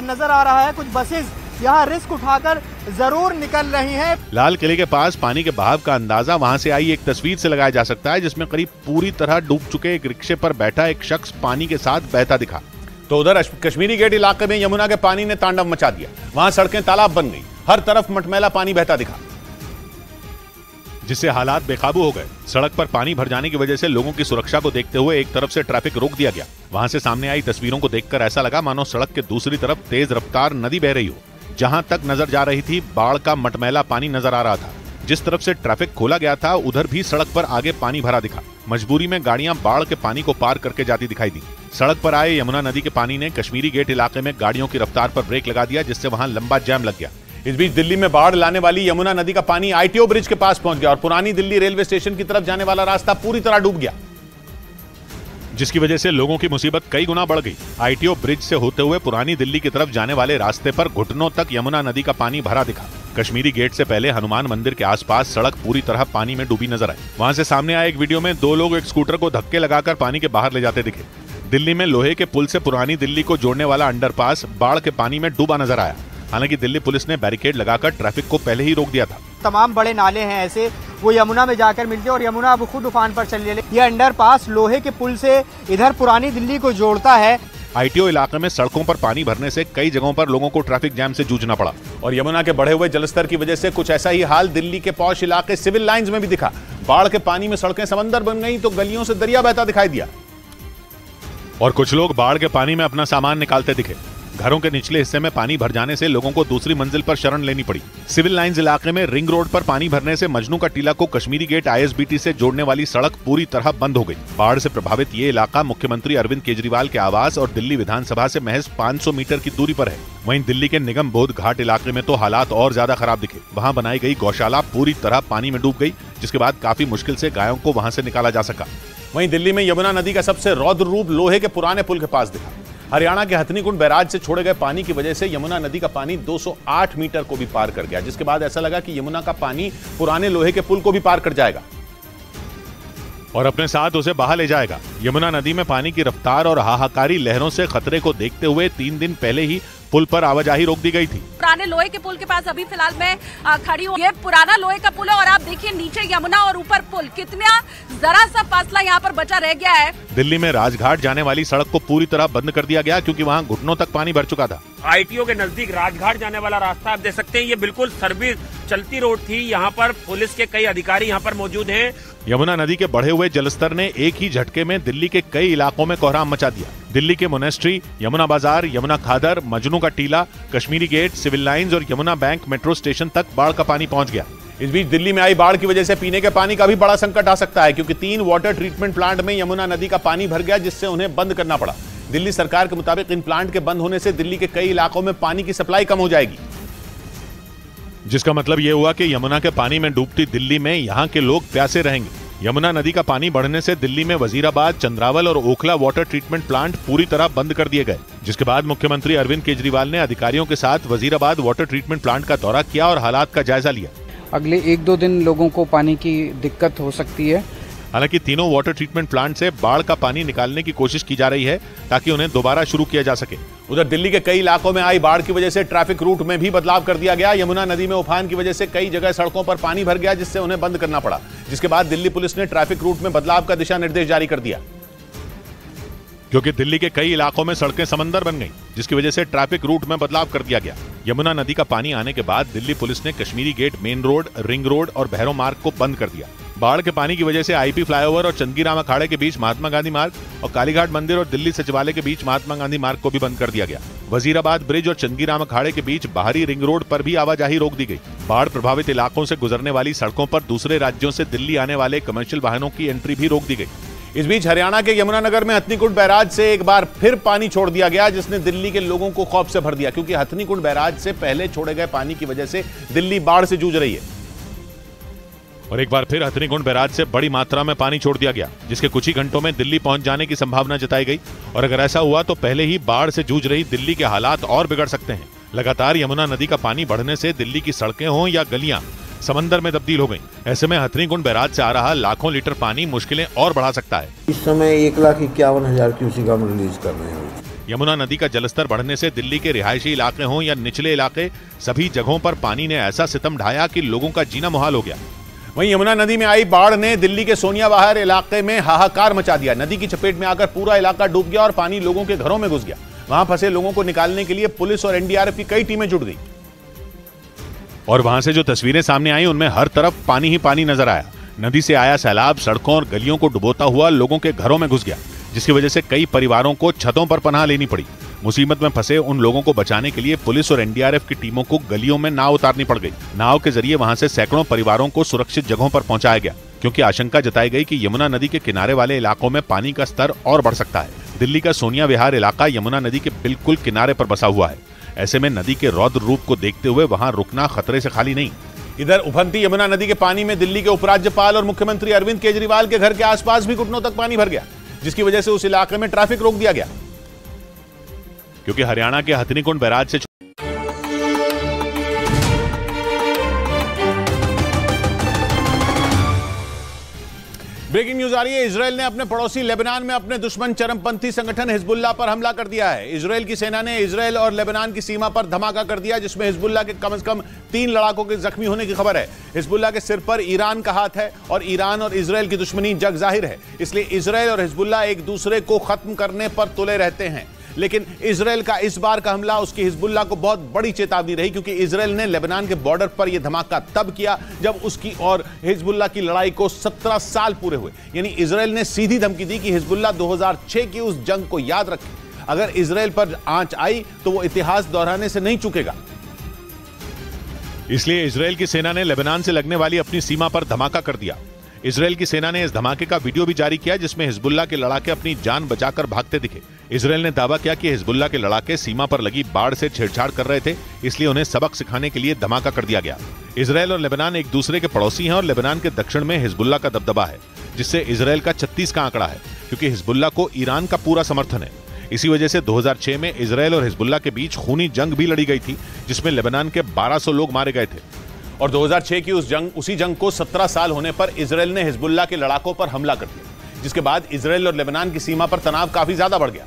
नजर आ रहा है। कुछ बसेस यहाँ रिस्क उठाकर जरूर निकल रही हैं। लाल किले के पास पानी के बहाव का अंदाजा वहां से आई एक तस्वीर से लगाया जा सकता है, जिसमें करीब पूरी तरह डूब चुके एक रिक्शे पर बैठा एक शख्स पानी के साथ बहता दिखा। तो उधर कश्मीरी गेट इलाके में यमुना के पानी ने तांडव मचा दिया। वहां सड़कें तालाब बन गई, हर तरफ मटमैला पानी बहता दिखा, जिससे हालात बेकाबू हो गए। सड़क पर पानी भर जाने की वजह से लोगों की सुरक्षा को देखते हुए एक तरफ से ट्रैफिक रोक दिया गया। वहां से सामने आई तस्वीरों को देखकर ऐसा लगा मानो सड़क के दूसरी तरफ तेज रफ्तार नदी बह रही हो। जहां तक नजर जा रही थी बाढ़ का मटमैला पानी नजर आ रहा था। जिस तरफ से ट्रैफिक खोला गया था उधर भी सड़क पर आगे पानी भरा दिखा। मजबूरी में गाड़ियां बाढ़ के पानी को पार करके जाती दिखाई दी। सड़क पर आए यमुना नदी के पानी ने कश्मीरी गेट इलाके में गाड़ियों की रफ्तार पर ब्रेक लगा दिया, जिससे वहां लंबा जैम लग गया। इस बीच दिल्ली में बाढ़ लाने वाली यमुना नदी का पानी आईटीओ ब्रिज के पास पहुंच गया और पुरानी दिल्ली रेलवे स्टेशन की तरफ जाने वाला रास्ता पूरी तरह डूब गया, जिसकी वजह से लोगों की मुसीबत कई गुना बढ़ गई। आईटीओ ब्रिज से होते हुए पुरानी दिल्ली की तरफ जाने वाले रास्ते पर घुटनों तक यमुना नदी का पानी भरा दिखा। कश्मीरी गेट से पहले हनुमान मंदिर के आसपास सड़क पूरी तरह पानी में डूबी नजर आई। वहां से सामने आए एक वीडियो में 2 लोग एक स्कूटर को धक्के लगाकर पानी के बाहर ले जाते दिखे। दिल्ली में लोहे के पुल से पुरानी दिल्ली को जोड़ने वाला अंडरपास बाढ़ के पानी में डूबा नजर आया। हालांकि दिल्ली पुलिस ने बैरिकेड लगाकर ट्रैफिक को पहले ही रोक दिया था। तमाम बड़े नाले हैं ऐसे, वो यमुना में जाकर मिलते हैं और यमुना अब खुद उफान पर चल रही है। ये अंडरपास लोहे के पुल से इधर पुरानी दिल्ली को जोड़ता है। आईटीओ इलाके में सड़कों पर पानी भरने से कई जगहों पर लोगों को ट्रैफिक जैम से जूझना पड़ा और यमुना के बढ़े हुए जलस्तर की वजह से कुछ ऐसा ही हाल दिल्ली के पौष इलाके सिविल लाइंस में भी दिखा। बाढ़ के पानी में सड़कें समंदर बन गई तो गलियों से दरिया बहता दिखाई दिया और कुछ लोग बाढ़ के पानी में अपना सामान निकालते दिखे। घरों के निचले हिस्से में पानी भर जाने से लोगों को दूसरी मंजिल पर शरण लेनी पड़ी। सिविल लाइंस इलाके में रिंग रोड पर पानी भरने से मजनू का टीला को कश्मीरी गेट आईएसबीटी से जोड़ने वाली सड़क पूरी तरह बंद हो गई। बाढ़ से प्रभावित ये इलाका मुख्यमंत्री अरविंद केजरीवाल के आवास और दिल्ली विधानसभा से महज 500 मीटर की दूरी पर है। वहीं दिल्ली के निगम बोध घाट इलाके में तो हालात और ज्यादा खराब दिखे। वहाँ बनाई गई गौशाला पूरी तरह पानी में डूब गई, जिसके बाद काफी मुश्किल से गायों को वहाँ से निकाला जा सका। वहीं दिल्ली में यमुना नदी का सबसे रौद्र रूप लोहे के पुराने पुल के पास दिखा। हरियाणा के हथनीकुंड बैराज से छोड़े गए पानी की वजह से यमुना नदी का पानी 208 मीटर को भी पार कर गया, जिसके बाद ऐसा लगा कि यमुना का पानी पुराने लोहे के पुल को भी पार कर जाएगा और अपने साथ उसे बहा ले जाएगा। यमुना नदी में पानी की रफ्तार और हाहाकारी लहरों से खतरे को देखते हुए 3 दिन पहले ही पुल पर आवाजाही रोक दी गई थी। पुराने लोहे के पुल के पास अभी फिलहाल मैं खड़ी हूँ। ये पुराना लोहे का पुल है और आप देखिए नीचे यमुना और ऊपर पुल, कितना जरा सा फासला यहाँ पर बचा रह गया है। दिल्ली में राजघाट जाने वाली सड़क को पूरी तरह बंद कर दिया गया क्योंकि वहाँ घुटनों तक पानी भर चुका था। आईटीओ के नजदीक राजघाट जाने वाला रास्ता आप देख सकते हैं, ये बिल्कुल सर्विस चलती रोड थी। यहाँ पर पुलिस के कई अधिकारी यहाँ पर मौजूद हैं। यमुना नदी के बढ़े हुए जलस्तर ने एक ही झटके में दिल्ली के कई इलाकों में कोहराम मचा दिया। दिल्ली के मोनेस्ट्री, यमुना बाजार, यमुना खादर, मजनू का टीला, कश्मीरी गेट, सिविल लाइंस और यमुना बैंक मेट्रो स्टेशन तक बाढ़ का पानी पहुंच गया। इस बीच दिल्ली में आई बाढ़ की वजह से पीने के पानी का भी बड़ा संकट आ सकता है, क्योंकि 3 वाटर ट्रीटमेंट प्लांट में यमुना नदी का पानी भर गया, जिससे उन्हें बंद करना पड़ा। दिल्ली सरकार के मुताबिक इन प्लांट के बंद होने से दिल्ली के कई इलाकों में पानी की सप्लाई कम हो जाएगी, जिसका मतलब यह हुआ कि यमुना के पानी में डूबती दिल्ली में यहां के लोग प्यासे रहेंगे। यमुना नदी का पानी बढ़ने से दिल्ली में वजीराबाद, चंद्रावल और ओखला वाटर ट्रीटमेंट प्लांट पूरी तरह बंद कर दिए गए, जिसके बाद मुख्यमंत्री अरविंद केजरीवाल ने अधिकारियों के साथ वजीराबाद वाटर ट्रीटमेंट प्लांट का दौरा किया और हालात का जायजा लिया। अगले 1-2 दिन लोगों को पानी की दिक्कत हो सकती है। हालांकि तीनों वाटर ट्रीटमेंट प्लांट से बाढ़ का पानी निकालने की कोशिश की जा रही है ताकि उन्हें दोबारा शुरू किया जा सके। उधर दिल्ली के कई इलाकों में आई बाढ़ की वजह से ट्रैफिक रूट में भी बदलाव कर दिया गया। यमुना नदी में उफान की वजह से कई जगह सड़कों पर पानी भर गया, जिससे उन्हें बंद करना पड़ा, जिसके बाद दिल्ली पुलिस ने ट्रैफिक रूट में बदलाव का दिशा निर्देश जारी कर दिया, क्योंकि दिल्ली के कई इलाकों में सड़कें समंदर बन गईं, जिसकी वजह से ट्रैफिक रूट में बदलाव कर दिया गया। यमुना नदी का पानी आने के बाद दिल्ली पुलिस ने Kashmiri gate, main road, ring road और भैरव मार्ग को बंद कर दिया। बाढ़ के पानी की वजह से आईपी फ्लाईओवर और चंदगीराम अखाड़े के बीच महात्मा गांधी मार्ग और कालीघाट मंदिर और दिल्ली सचिवालय के बीच महात्मा गांधी मार्ग को भी बंद कर दिया गया। वजीराबाद ब्रिज और चंदगीराम अखाड़े के बीच बाहरी रिंग रोड पर भी आवाजाही रोक दी गई। बाढ़ प्रभावित इलाकों से गुजरने वाली सड़कों पर दूसरे राज्यों से दिल्ली आने वाले कमर्शियल वाहनों की एंट्री भी रोक दी गई। इस बीच हरियाणा के यमुनानगर में हथनीकुंड बैराज से एक बार फिर पानी छोड़ दिया गया, जिसने दिल्ली के लोगों को खौफ से भर दिया, क्योंकि हथनीकुंड बैराज से पहले छोड़े गए पानी की वजह से दिल्ली बाढ़ से जूझ रही है। और एक बार फिर हथनीकुंड बैराज से बड़ी मात्रा में पानी छोड़ दिया गया, जिसके कुछ ही घंटों में दिल्ली पहुंच जाने की संभावना जताई गई। और अगर ऐसा हुआ तो पहले ही बाढ़ से जूझ रही दिल्ली के हालात और बिगड़ सकते हैं। लगातार यमुना नदी का पानी बढ़ने से दिल्ली की सड़कें हों या गलियां समंदर में तब्दील हो गई। ऐसे में हथनीकुंड बैराज से आ रहा लाखों लीटर पानी मुश्किलें और बढ़ा सकता है। इस समय 1,51,000 क्यूसेक हम रिलीज कर रहे हैं। यमुना नदी का जलस्तर बढ़ने से दिल्ली के रिहायशी इलाके हों या निचले इलाके, सभी जगहों पर पानी ने ऐसा सितम ढाया कि लोगों का जीना मुहाल हो गया। वहीं यमुना नदी में आई बाढ़ ने दिल्ली के सोनियाबाहर इलाके में हाहाकार मचा दिया। नदी की चपेट में आकर पूरा इलाका डूब गया और पानी लोगों के घरों में घुस गया। वहां फंसे लोगों को निकालने के लिए पुलिस और एनडीआरएफ की कई टीमें जुट गई। और वहां से जो तस्वीरें सामने आई उनमें हर तरफ पानी ही पानी नजर आया। नदी से आया सैलाब सड़कों और गलियों को डुबोता हुआ लोगों के घरों में घुस गया, जिसकी वजह से कई परिवारों को छतों पर पनाह लेनी पड़ी। मुसीबत में फंसे उन लोगों को बचाने के लिए पुलिस और एनडीआरएफ की टीमों को गलियों में नाव उतारनी पड़ गई। नाव के जरिए वहां से सैकड़ों परिवारों को सुरक्षित जगहों पर पहुंचाया गया, क्योंकि आशंका जताई गई कि यमुना नदी के किनारे वाले इलाकों में पानी का स्तर और बढ़ सकता है। दिल्ली का सोनिया विहार इलाका यमुना नदी के बिल्कुल किनारे पर बसा हुआ है। ऐसे में नदी के रौद्र रूप को देखते हुए वहां रुकना खतरे से खाली नहीं। इधर उफनती यमुना नदी के पानी में दिल्ली के उपराज्यपाल और मुख्यमंत्री अरविंद केजरीवाल के घर के आसपास भी घुटनों तक पानी भर गया, जिसकी वजह से उस इलाके में ट्रैफिक रोक दिया गया, क्योंकि हरियाणा के हथनीकुंड बैराज से ब्रेकिंग न्यूज आ रही है। इजरायल ने अपने पड़ोसी लेबनान में अपने दुश्मन चरमपंथी संगठन हिजबुल्लाह पर हमला कर दिया है। इजरायल की सेना ने इजरायल और लेबनान की सीमा पर धमाका कर दिया, जिसमें हिजबुल्लाह के कम से कम 3 लड़ाकों के जख्मी होने की खबर है। हिजबुल्लाह के सिर पर ईरान का हाथ है और ईरान और इजरायल की दुश्मनी जग जाहिर है, इसलिए इजरायल और हिजबुल्लाह एक दूसरे को खत्म करने पर तुले रहते हैं। लेकिन इजरायल का इस बार का हमला उसकी हिजबुल्लाह को बहुत बड़ी चेतावनी रही, क्योंकि इजरायल ने लेबनान के बॉर्डर पर यह धमाका तब किया जब उसकी और हिजबुल्लाह की लड़ाई को 17 साल पूरे हुए। यानी इजरायल ने सीधी धमकी दी कि हिजबुल्लाह 2006 की उस जंग को याद रखे। अगर इजरायल पर आंच आई तो वो इतिहास दोहराने से नहीं चूकेगा। इसलिए इजरायल की सेना ने लेबनान से लगने वाली अपनी सीमा पर धमाका कर दिया। इजरायल की सेना ने इस धमाके का वीडियो भी जारी किया, जिसमें हिजबुल्लाह के लड़ाके अपनी जान बचाकर भागते दिखे। इजरायल ने दावा किया कि हिजबुल्लाह के लड़ाके सीमा पर लगी बाढ़ से छेड़छाड़ कर रहे थे, इसलिए उन्हें सबक सिखाने के लिए धमाका कर दिया गया। इजरायल और लेबनान एक दूसरे के पड़ोसी हैं और लेबनान के दक्षिण में हिजबुल्लाह का दबदबा है, जिससे इजरायल का 36 का आंकड़ा है, क्योंकि हिजबुल्लाह को ईरान का पूरा समर्थन है। इसी वजह से 2006 में इजरायल और हिजबुल्लाह के बीच खूनी जंग भी लड़ी गई थी, जिसमें लेबनान के 1200 लोग मारे गए थे। और 2006 की उसी जंग को 17 साल होने पर इजरायल ने हिजबुल्लाह के लड़ाकों पर हमला कर दिया, जिसके बाद इजरायल और लेबनान की सीमा पर तनाव काफी ज्यादा बढ़ गया।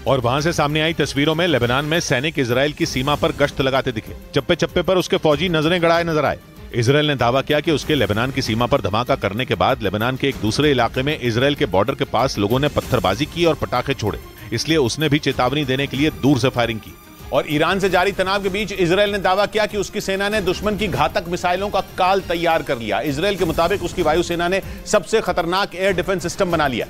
और वहां से सामने आई तस्वीरों में लेबनान में सैनिक इजरायल की सीमा पर गश्त लगाते दिखे। चप्पे चप्पे पर उसके फौजी नजरें गड़ाए नजर आए। इजरायल ने दावा किया कि उसके लेबनान की सीमा पर धमाका करने के बाद लेबनान के एक दूसरे इलाके में इजरायल के बॉर्डर के पास लोगों ने पत्थरबाजी की और पटाखे छोड़े, इसलिए उसने भी चेतावनी देने के लिए दूर से फायरिंग की। और ईरान से जारी तनाव के बीच इजरायल ने दावा किया कि उसकी सेना ने दुश्मन की घातक मिसाइलों का काल तैयार कर लिया। इजरायल के मुताबिक उसकी वायुसेना ने सबसे खतरनाक एयर डिफेंस सिस्टम बना लिया।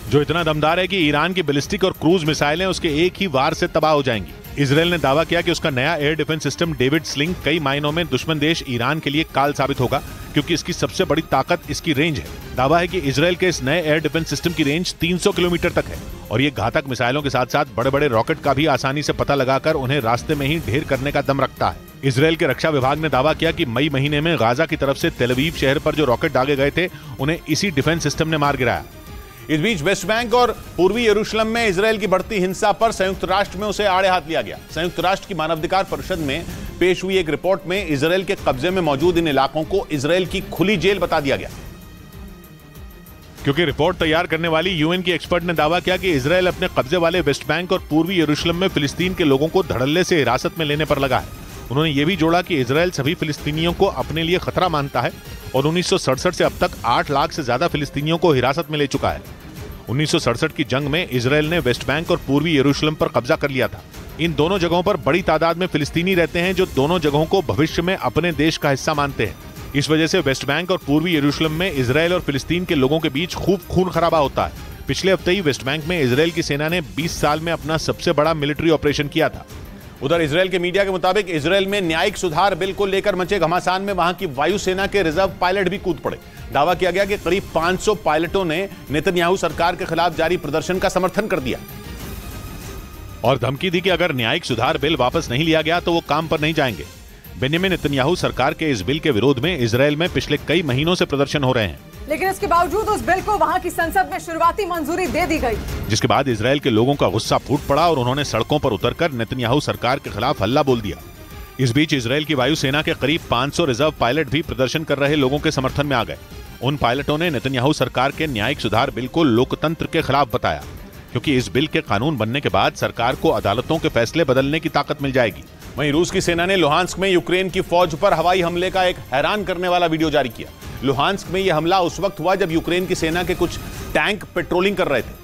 जो इतना दमदार है कि ईरान की बैलिस्टिक और क्रूज मिसाइलें उसके एक ही वार से तबाह हो जाएंगी। इजरायल ने दावा किया कि उसका नया air defence system David sling कई मायनों में दुश्मन देश ईरान के लिए काल साबित होगा, क्योंकि इसकी सबसे बड़ी ताकत इसकी रेंज है। दावा है कि इजरायल के इस नए एयर डिफेंस सिस्टम की रेंज 300 किलोमीटर तक है और ये घातक मिसाइलों के साथ साथ बड़े बड़े रॉकेट का भी आसानी से पता लगाकर उन्हें रास्ते में ही ढेर करने का दम रखता है। इजरायल के रक्षा विभाग ने दावा किया कि मई महीने में गाजा की तरफ से तेल अवीव शहर पर जो रॉकेट दागे गए थे उन्हें इसी डिफेंस सिस्टम ने मार गिराया। इस बीच वेस्ट बैंक और पूर्वी यरूशलेम में इजरायल की बढ़ती हिंसा पर संयुक्त राष्ट्र में उसे आड़े हाथ लिया गया। संयुक्त राष्ट्र की मानवाधिकार परिषद में पेश हुई एक रिपोर्ट में इजरायल के कब्जे में मौजूद इन इलाकों को इजरायल की खुली जेल बता दिया गया। क्योंकि रिपोर्ट तैयार करने वाली यूएन की एक्सपर्ट ने दावा किया कि इजरायल अपने कब्जे वाले वेस्ट बैंक और पूर्वी यरूशलेम में फिलिस्तीन के लोगों को धड़ल्ले से हिरासत में लेने पर लगा है। उन्होंने ये भी जोड़ा कि इजरायल सभी फिलिस्तीनियों को अपने लिए खतरा मानता है और 1967 से अब तक 8 लाख से ज्यादा फिलिस्तीनियों को हिरासत में ले चुका है। 1967 की जंग में इजरायल ने वेस्ट बैंक और पूर्वी यरूशलेम पर कब्जा कर लिया था। इन दोनों जगहों पर बड़ी तादाद में फिलिस्तीनी रहते हैं जो दोनों जगहों को भविष्य में अपने देश का हिस्सा मानते हैं। इस वजह से वेस्ट बैंक और पूर्वी यरूशलेम में इजरायल और फिलिस्तीन के लोगों के बीच खूब खून खराबा होता है। पिछले हफ्ते ही वेस्ट बैंक में इजरायल की सेना ने 20 साल में अपना सबसे बड़ा मिलिट्री ऑपरेशन किया था। उधर इजरायल के मीडिया के मुताबिक इजरायल में न्यायिक सुधार बिल को लेकर मचे घमासान में वहां की वायुसेना के रिजर्व पायलट भी कूद पड़े। दावा किया गया कि करीब 500 पायलटों ने नेतन्याहू सरकार के खिलाफ जारी प्रदर्शन का समर्थन कर दिया और धमकी दी कि अगर न्यायिक सुधार बिल वापस नहीं लिया गया तो वो काम पर नहीं जाएंगे। बेंजामिन नेतन्याहू सरकार के इस बिल के विरोध में इजरायल में पिछले कई महीनों से प्रदर्शन हो रहे हैं, लेकिन इसके बावजूद उस बिल को वहां की संसद में शुरुआती मंजूरी दे दी गई, जिसके बाद इजरायल के लोगों का गुस्सा फूट पड़ा और उन्होंने सड़कों पर उतरकर नेतन्याहू सरकार के खिलाफ हल्ला बोल दिया। इस बीच इजरायल की वायुसेना के करीब 500 रिजर्व पायलट भी प्रदर्शन कर रहे लोगों के समर्थन में आ गए। उन पायलटों ने नेतन्याहू सरकार के न्यायिक सुधार बिल को लोकतंत्र के खिलाफ बताया, क्योंकि इस बिल के कानून बनने के बाद सरकार को अदालतों के फैसले बदलने की ताकत मिल जाएगी। वहीं रूस की सेना ने लुहांस्क में यूक्रेन की फौज पर हवाई हमले का एक हैरान करने वाला वीडियो जारी किया। लुहांस्क में यह हमला उस वक्त हुआ जब यूक्रेन की सेना के कुछ टैंक पेट्रोलिंग कर रहे थे,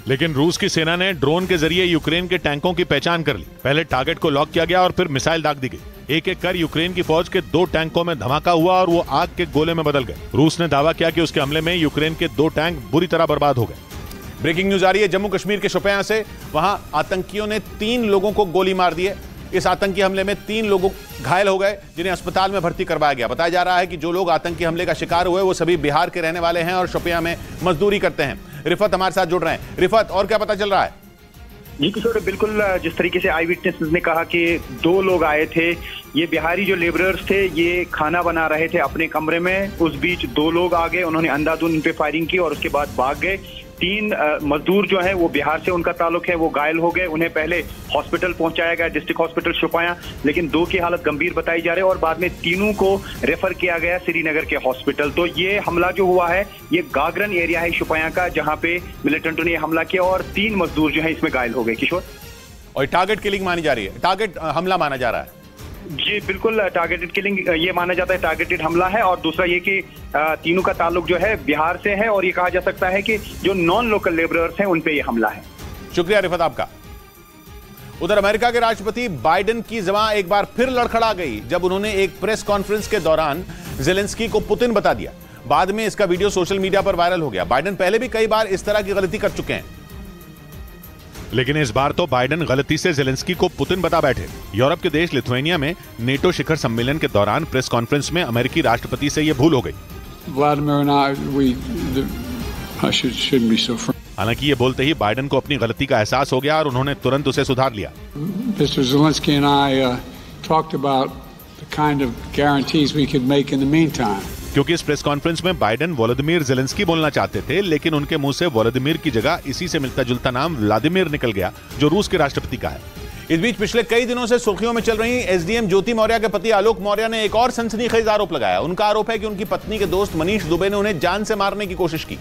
लेकिन रूस की सेना ने ड्रोन के जरिए यूक्रेन के टैंकों की पहचान कर ली। पहले टारगेट को लॉक किया गया और फिर मिसाइल दाग दी गई। एक एक कर यूक्रेन की फौज के 2 टैंकों में धमाका हुआ और वो आग के गोले में बदल गए। रूस ने दावा किया कि उसके हमले में यूक्रेन के 2 टैंक बुरी तरह बर्बाद हो गए। ब्रेकिंग न्यूज आ रही है जम्मू कश्मीर के शोपियां से। वहां आतंकियों ने 3 लोगों को गोली मार दी है। इस आतंकी हमले में 3 लोग घायल हो गए, जिन्हें अस्पताल में भर्ती करवाया गया। बताया जा रहा है कि जो लोग आतंकी हमले का शिकार हुए वो सभी बिहार के रहने वाले हैं और शोपियां में मजदूरी करते हैं। रिफत हमारे साथ जुड़ रहे हैं। रिफत, और क्या पता चल रहा है? जी किशोर, बिल्कुल जिस तरीके से आई विटनेसेस ने कहा कि 2 लोग आए थे, ये बिहारी जो लेबरर्स थे ये खाना बना रहे थे अपने कमरे में। उस बीच 2 लोग आ गए, उन्होंने अंधाधुंध इन पे फायरिंग की और उसके बाद भाग गए। 3 मजदूर जो है वो बिहार से उनका ताल्लुक है, वो घायल हो गए। उन्हें पहले हॉस्पिटल पहुंचाया गया, डिस्ट्रिक्ट हॉस्पिटल शोपियां, लेकिन 2 की हालत गंभीर बताई जा रही है और बाद में 3 को रेफर किया गया श्रीनगर के हॉस्पिटल। तो ये हमला जो हुआ है ये गागरन एरिया है शोपियां का, जहां पे मिलिटेंटों ने हमला किया और 3 मजदूर जो है इसमें घायल हो गए। किशोर, और टारगेट किलिंग मानी जा रही है, टारगेट हमला माना जा रहा है? जी बिल्कुल, टारगेटेड किलिंग ये माना जाता है, टारगेटेड हमला है। और दूसरा ये कि 3 का ताल्लुक जो है बिहार से है और ये कहा जा सकता है कि जो नॉन लोकल लेबरर्स हैं उन पे ये हमला है। शुक्रिया रिफत आपका। उधर अमेरिका के राष्ट्रपति बाइडेन की ज़बान एक बार फिर लड़खड़ा गई जब उन्होंने एक प्रेस कॉन्फ्रेंस के दौरान ज़ेलेंस्की को पुतिन बता दिया। बाद में इसका वीडियो सोशल मीडिया पर वायरल हो गया। बाइडेन पहले भी कई बार इस तरह की गलती कर चुके हैं, लेकिन इस बार तो बाइडेन गलती से ज़ेलेंस्की को पुतिन बता बैठे। यूरोप के देश लिथुआनिया में नेटो शिखर सम्मेलन के दौरान प्रेस कॉन्फ्रेंस में अमेरिकी राष्ट्रपति से यह भूल हो गई। हालांकि ये बोलते ही बाइडेन को अपनी गलती का एहसास हो गया और उन्होंने तुरंत उसे सुधार लिया। Mr. Zelensky and I talked about the kind of guarantees we could make in the meantime. क्योंकि इस प्रेस कॉन्फ्रेंस में बाइडेन वोलोदिमीर ज़ेलेंस्की बोलना चाहते थे, लेकिन उनके मुंह से वोलोदिमीर की जगह इसी से मिलता जुलता नाम व्लादिमीर निकल गया, जो रूस के राष्ट्रपति का है। इस बीच पिछले कई दिनों से सुर्खियों में चल रही एसडीएम ज्योति मौर्य के पति आलोक मौर्य ने एक और सनसनीखेज आरोप लगाया। उनका आरोप है कि उनकी पत्नी के दोस्त मनीष दुबे ने उन्हें जान से मारने की कोशिश की,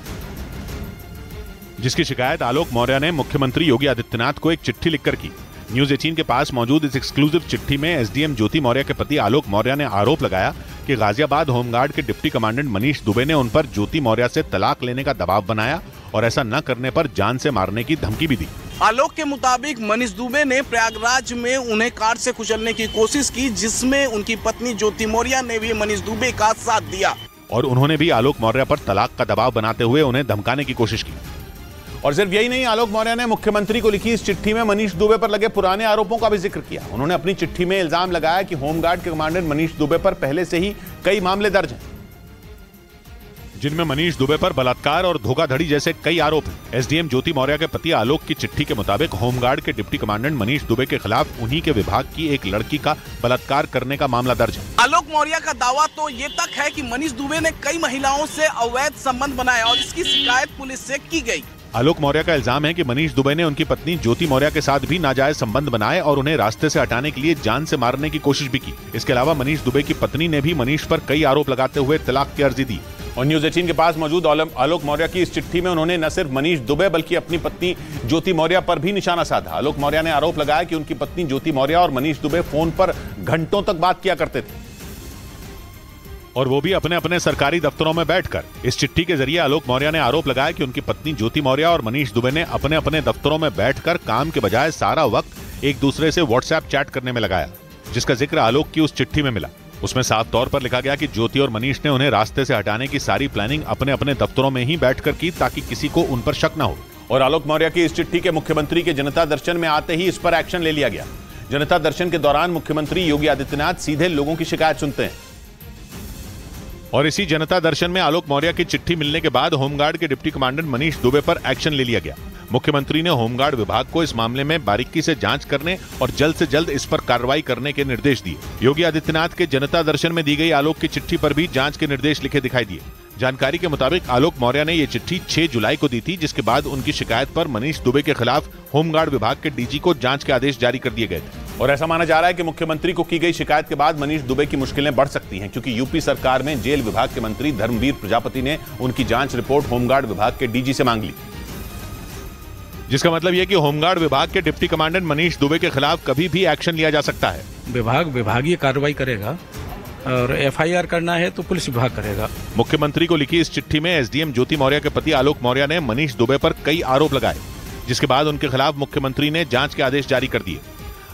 जिसकी शिकायत आलोक मौर्य ने मुख्यमंत्री योगी आदित्यनाथ को एक चिट्ठी लिखकर की। न्यूज 18 के पास मौजूद इस एक्सक्लूसिव चिट्ठी में एसडीएम ज्योति मौर्य के पति आलोक मौर्य ने आरोप लगाया कि गाजियाबाद होमगार्ड के डिप्टी कमांडेंट मनीष दुबे ने उन पर ज्योति मौर्य से तलाक लेने का दबाव बनाया और ऐसा न करने पर जान से मारने की धमकी भी दी। आलोक के मुताबिक मनीष दुबे ने प्रयागराज में उन्हें कार से कुचलने की कोशिश की, जिसमें उनकी पत्नी ज्योति मौर्य ने भी मनीष दुबे का साथ दिया। और उन्होंने भी आलोक मौर्य पर तलाक का दबाव बनाते हुए उन्हें धमकाने की कोशिश की। और सिर्फ यही नहीं, आलोक मौर्य ने मुख्यमंत्री को लिखी इस चिट्ठी में मनीष दुबे पर लगे पुराने आरोपों का भी जिक्र किया। उन्होंने अपनी चिट्ठी में इल्जाम लगाया कि होमगार्ड के कमांडेंट मनीष दुबे पर पहले से ही कई मामले दर्ज हैं, जिनमें मनीष दुबे पर बलात्कार और धोखाधड़ी जैसे कई आरोप हैं। एसडीएम ज्योति मौर्य के पति आलोक की चिट्ठी के मुताबिक होमगार्ड के डिप्टी कमांडेंट मनीष दुबे के खिलाफ उन्हीं के विभाग की एक लड़की का बलात्कार करने का मामला दर्ज है। आलोक मौर्य का दावा तो ये तक है कि मनीष दुबे ने कई महिलाओं से अवैध संबंध बनाए और इसकी शिकायत पुलिस से की गई। आलोक मौर्य का इल्जाम है कि मनीष दुबे ने उनकी पत्नी ज्योति मौर्य के साथ भी नाजायज संबंध बनाए और उन्हें रास्ते से हटाने के लिए जान से मारने की कोशिश भी की। इसके अलावा मनीष दुबे की पत्नी ने भी मनीष पर कई आरोप लगाते हुए तलाक की अर्जी दी। और न्यूज़ 18 के पास मौजूद आलोक मौर्य की इस चिट्ठी में उन्होंने न सिर्फ मनीष दुबे बल्कि अपनी पत्नी ज्योति मौर्य पर भी निशाना साधा। आलोक मौर्य ने आरोप लगाया कि उनकी पत्नी ज्योति मौर्य और मनीष दुबे फोन पर घंटों तक बात किया करते थे, और वो भी अपने अपने सरकारी दफ्तरों में बैठकर। इस चिट्ठी के जरिए आलोक मौर्य ने आरोप लगाया कि उनकी पत्नी ज्योति मौर्य और मनीष दुबे ने अपने अपने दफ्तरों में बैठकर काम के बजाय सारा वक्त एक दूसरे से व्हाट्सएप चैट करने में लगाया, जिसका जिक्र आलोक की उस चिट्ठी में मिला। उसमें साफ तौर पर लिखा गया कि ज्योति और मनीष ने उन्हें रास्ते से हटाने की सारी प्लानिंग अपने अपने दफ्तरों में ही बैठकर की ताकि किसी को उन पर शक न हो। और आलोक मौर्य की इस चिट्ठी के मुख्यमंत्री के जनता दर्शन में आते ही इस पर एक्शन ले लिया गया। जनता दर्शन के दौरान मुख्यमंत्री योगी आदित्यनाथ सीधे लोगों की शिकायत सुनते हैं, और इसी जनता दर्शन में आलोक मौर्य की चिट्ठी मिलने के बाद होमगार्ड के डिप्टी कमांडेंट मनीष दुबे पर एक्शन ले लिया गया। मुख्यमंत्री ने होमगार्ड विभाग को इस मामले में बारीकी से जांच करने और जल्द से जल्द इस पर कार्रवाई करने के निर्देश दिए। योगी आदित्यनाथ के जनता दर्शन में दी गई आलोक की चिट्ठी पर भी जांच के निर्देश लिखे दिखाई दिए। जानकारी के मुताबिक आलोक मौर्य ने ये चिट्ठी 6 जुलाई को दी थी, जिसके बाद उनकी शिकायत पर मनीष दुबे के खिलाफ होमगार्ड विभाग के डीजी को जांच के आदेश जारी कर दिए गए थे। और ऐसा माना जा रहा है कि मुख्यमंत्री को की गई शिकायत के बाद मनीष दुबे की मुश्किलें बढ़ सकती हैं, क्योंकि यूपी सरकार में जेल विभाग के मंत्री धर्मवीर प्रजापति ने उनकी जांच रिपोर्ट होमगार्ड विभाग के डीजी से मांग ली, जिसका मतलब यह कि होमगार्ड विभाग के डिप्टी कमांडेंट मनीष दुबे के खिलाफ कभी भी एक्शन लिया जा सकता है। विभाग विभागीय कार्रवाई करेगा और एफआईआर करना है तो पुलिस विभाग करेगा। मुख्यमंत्री को लिखी इस चिट्ठी में एसडीएम ज्योति मौर्य के पति आलोक मौर्य ने मनीष दुबे पर कई आरोप लगाए, जिसके बाद उनके खिलाफ मुख्यमंत्री ने जांच के आदेश जारी कर दिए।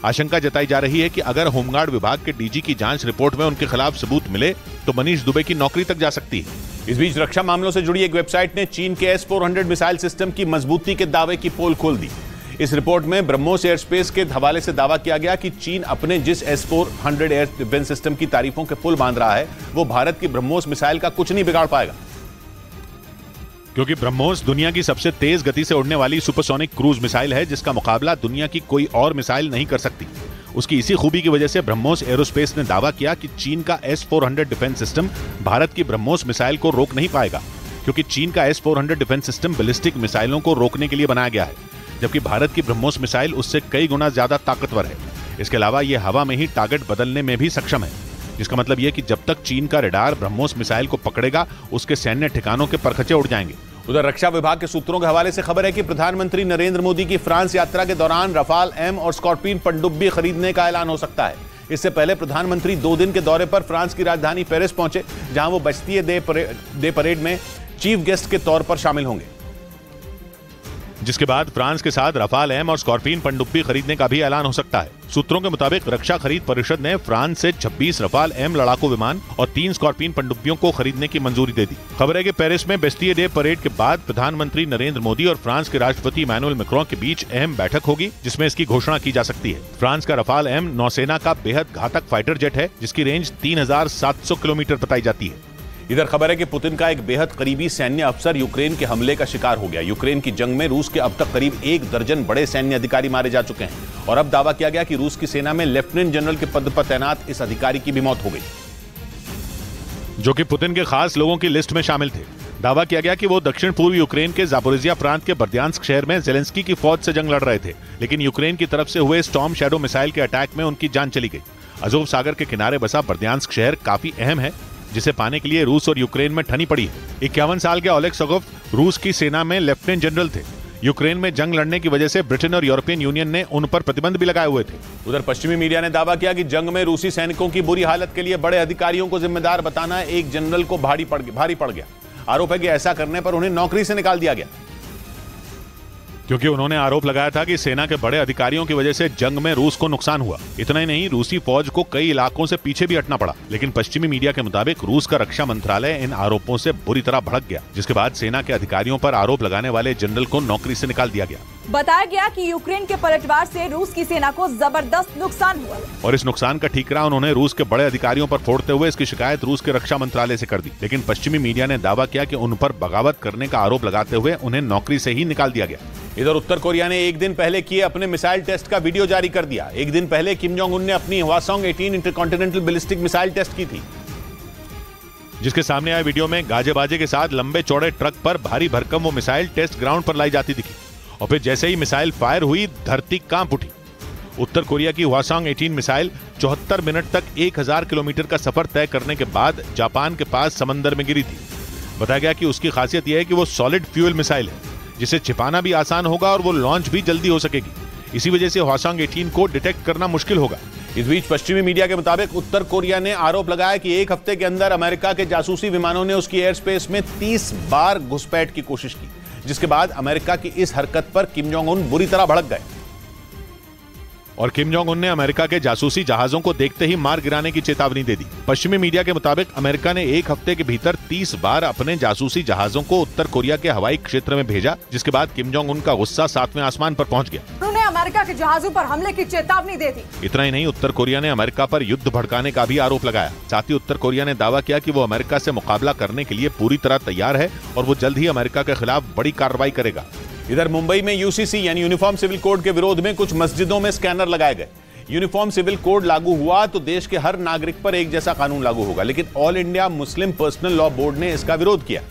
आशंका जताई जा रही है कि अगर होमगार्ड विभाग के डीजी की जांच रिपोर्ट में उनके खिलाफ सबूत मिले तो मनीष दुबे की नौकरी तक जा सकती है। इस बीच रक्षा मामलों से जुड़ी एक वेबसाइट ने चीन के S-400 मिसाइल सिस्टम की मजबूती के दावे की पोल खोल दी। इस रिपोर्ट में ब्रह्मोस एयर स्पेस के हवाले से दावा किया गया कि चीन अपने जिस S-400 एयर डिफेंस सिस्टम की तारीफों के पुल बांध रहा है, वो भारत की ब्रह्मोस मिसाइल का कुछ नहीं बिगाड़ पाएगा, क्योंकि ब्रह्मोस दुनिया की सबसे तेज गति से उड़ने वाली सुपरसोनिक क्रूज मिसाइल है, जिसका मुकाबला दुनिया की कोई और मिसाइल नहीं कर सकती। उसकी इसी खूबी की वजह से ब्रह्मोस एरोस्पेस ने दावा किया कि चीन का S-400 डिफेंस सिस्टम भारत की ब्रह्मोस मिसाइल को रोक नहीं पाएगा, क्योंकि चीन का S-400 डिफेंस सिस्टम बैलिस्टिक मिसाइलों को रोकने के लिए बनाया गया है, जबकि भारत की ब्रह्मोस मिसाइल उससे कई गुना ज्यादा ताकतवर है। इसके अलावा यह हवा में ही टारगेट बदलने में भी सक्षम है, जिसका मतलब यह कि जब तक चीन का रडार ब्रह्मोस मिसाइल को पकड़ेगा, उसके सैन्य ठिकानों के परखचे उड़ जाएंगे। उधर रक्षा विभाग के सूत्रों के हवाले से खबर है कि प्रधानमंत्री नरेंद्र मोदी की फ्रांस यात्रा के दौरान रफाल एम और स्कॉर्पियन पनडुब्बी खरीदने का ऐलान हो सकता है। इससे पहले प्रधानमंत्री 2 दिन के दौरे पर फ्रांस की राजधानी पेरिस पहुंचे, जहां वो बस्तिये दे परेड में चीफ गेस्ट के तौर पर शामिल होंगे, जिसके बाद फ्रांस के साथ रफाल एम और स्कॉर्पियन पनडुब्बी खरीदने का भी ऐलान हो सकता है। सूत्रों के मुताबिक रक्षा खरीद परिषद ने फ्रांस से 26 रफाल एम लड़ाकू विमान और 3 स्कॉर्पियन पनडुब्बियों को खरीदने की मंजूरी दे दी। खबर है कि पेरिस में बेस्टिये डे परेड के बाद प्रधानमंत्री नरेंद्र मोदी और फ्रांस के राष्ट्रपति इमैनुअल मैक्रों के बीच अहम बैठक होगी, जिसमें इसकी घोषणा की जा सकती है। फ्रांस का रफाल एम नौसेना का बेहद घातक फाइटर जेट है, जिसकी रेंज 3700 किलोमीटर बताई जाती है। इधर खबर है कि पुतिन का एक बेहद करीबी सैन्य अफसर यूक्रेन के हमले का शिकार हो गया। यूक्रेन की जंग में रूस के अब तक करीब 1 दर्जन बड़े सैन्य अधिकारी मारे जा चुके हैं, और अब दावा किया गया कि रूस की सेना में लेफ्टिनेंट जनरल के पद पर तैनात इस अधिकारी की भी मौत हो गई, जो कि पुतिन के खास लोगों की लिस्ट में शामिल थे। दावा किया गया कि वो दक्षिण पूर्व यूक्रेन के जापोरिजिया प्रांत के बर्दियांस्क शहर में जेलेंस्की की फौज से जंग लड़ रहे थे, लेकिन यूक्रेन की तरफ से हुए स्टॉर्म शैडो मिसाइल के अटैक में उनकी जान चली गई। अजोव सागर के किनारे बसा बर्दियांस्क शहर काफी अहम है, जिसे पाने के लिए रूस और यूक्रेन में ठनी पड़ी है। 51 साल के ओलेग सोगोव रूस की सेना में लेफ्टिनेंट जनरल थे। यूक्रेन में जंग लड़ने की वजह से ब्रिटेन और यूरोपियन यूनियन ने उन पर प्रतिबंध भी लगाए हुए थे। उधर पश्चिमी मीडिया ने दावा किया कि जंग में रूसी सैनिकों की बुरी हालत के लिए बड़े अधिकारियों को जिम्मेदार बताना एक जनरल को भारी पड़ गया। आरोप है कि ऐसा करने पर उन्हें नौकरी से निकाल दिया गया। क्योंकि उन्होंने आरोप लगाया था कि सेना के बड़े अधिकारियों की वजह से जंग में रूस को नुकसान हुआ। इतना ही नहीं, रूसी फौज को कई इलाकों से पीछे भी हटना पड़ा। लेकिन पश्चिमी मीडिया के मुताबिक रूस का रक्षा मंत्रालय इन आरोपों से बुरी तरह भड़क गया, जिसके बाद सेना के अधिकारियों पर आरोप लगाने वाले जनरल को नौकरी से निकाल दिया गया। बताया गया कि यूक्रेन के पलटवार से रूस की सेना को जबरदस्त नुकसान हुआ और इस नुकसान का ठीकरा उन्होंने रूस के बड़े अधिकारियों पर फोड़ते हुए इसकी शिकायत रूस के रक्षा मंत्रालय से कर दी। लेकिन पश्चिमी मीडिया ने दावा किया कि उन पर बगावत करने का आरोप लगाते हुए उन्हें नौकरी से ही निकाल दिया गया। इधर उत्तर कोरिया ने एक दिन पहले किए अपने मिसाइल टेस्ट का वीडियो जारी कर दिया। एक दिन पहले किम जोंग उन ने अपनी Hwasong 18 intercontinental ballistic missile test की थी, जिसके सामने आए वीडियो में गाजे बाजे के साथ लंबे चौड़े ट्रक पर भारी भरकम वो मिसाइल टेस्ट ग्राउंड पर लाई जाती दिखी और फिर जैसे ही मिसाइल फायर हुई धरती कांप उठी। उत्तर कोरिया की हवासोंग 18 मिसाइल 74 मिनट तक 1000 किलोमीटर का सफर तय करने के बाद जापान के पास समंदर में गिरी थी। बताया गया कि उसकी खासियत यह है कि वो सॉलिड फ्यूल मिसाइल है, जिसे छिपाना भी आसान होगा और वो लॉन्च भी जल्दी हो सकेगी। इसी वजह से हवासोंग 18 को डिटेक्ट करना मुश्किल होगा। इस बीच पश्चिमी मीडिया के मुताबिक उत्तर कोरिया ने आरोप लगाया कि एक हफ्ते के अंदर अमेरिका के जासूसी विमानों ने उसकी एयर स्पेस में 30 बार घुसपैठ की कोशिश की, जिसके बाद अमेरिका की इस हरकत पर किम जोंग उन बुरी तरह भड़क गए और किम जोंग उन ने अमेरिका के जासूसी जहाजों को देखते ही मार गिराने की चेतावनी दे दी। पश्चिमी मीडिया के मुताबिक अमेरिका ने एक हफ्ते के भीतर 30 बार अपने जासूसी जहाजों को उत्तर कोरिया के हवाई क्षेत्र में भेजा, जिसके बाद किम जोंग उन का गुस्सा 7वें आसमान पर पहुंच गया। उन्होंने अमेरिका के जहाजों पर हमले की चेतावनी दे दी। इतना ही नहीं, उत्तर कोरिया ने अमेरिका पर युद्ध भड़काने का भी आरोप लगाया। साथ ही उत्तर कोरिया ने दावा किया कि वो अमेरिका से मुकाबला करने के लिए पूरी तरह तैयार है और वो जल्द ही अमेरिका के खिलाफ बड़ी कार्रवाई करेगा। इधर मुंबई में यूसीसी यानी यूनिफॉर्म सिविल कोड के विरोध में कुछ मस्जिदों में स्कैनर लगाए गए। यूनिफॉर्म सिविल कोड लागू हुआ तो देश के हर नागरिक पर एक जैसा कानून लागू होगा, लेकिन all India Muslim personal law board ने इसका विरोध किया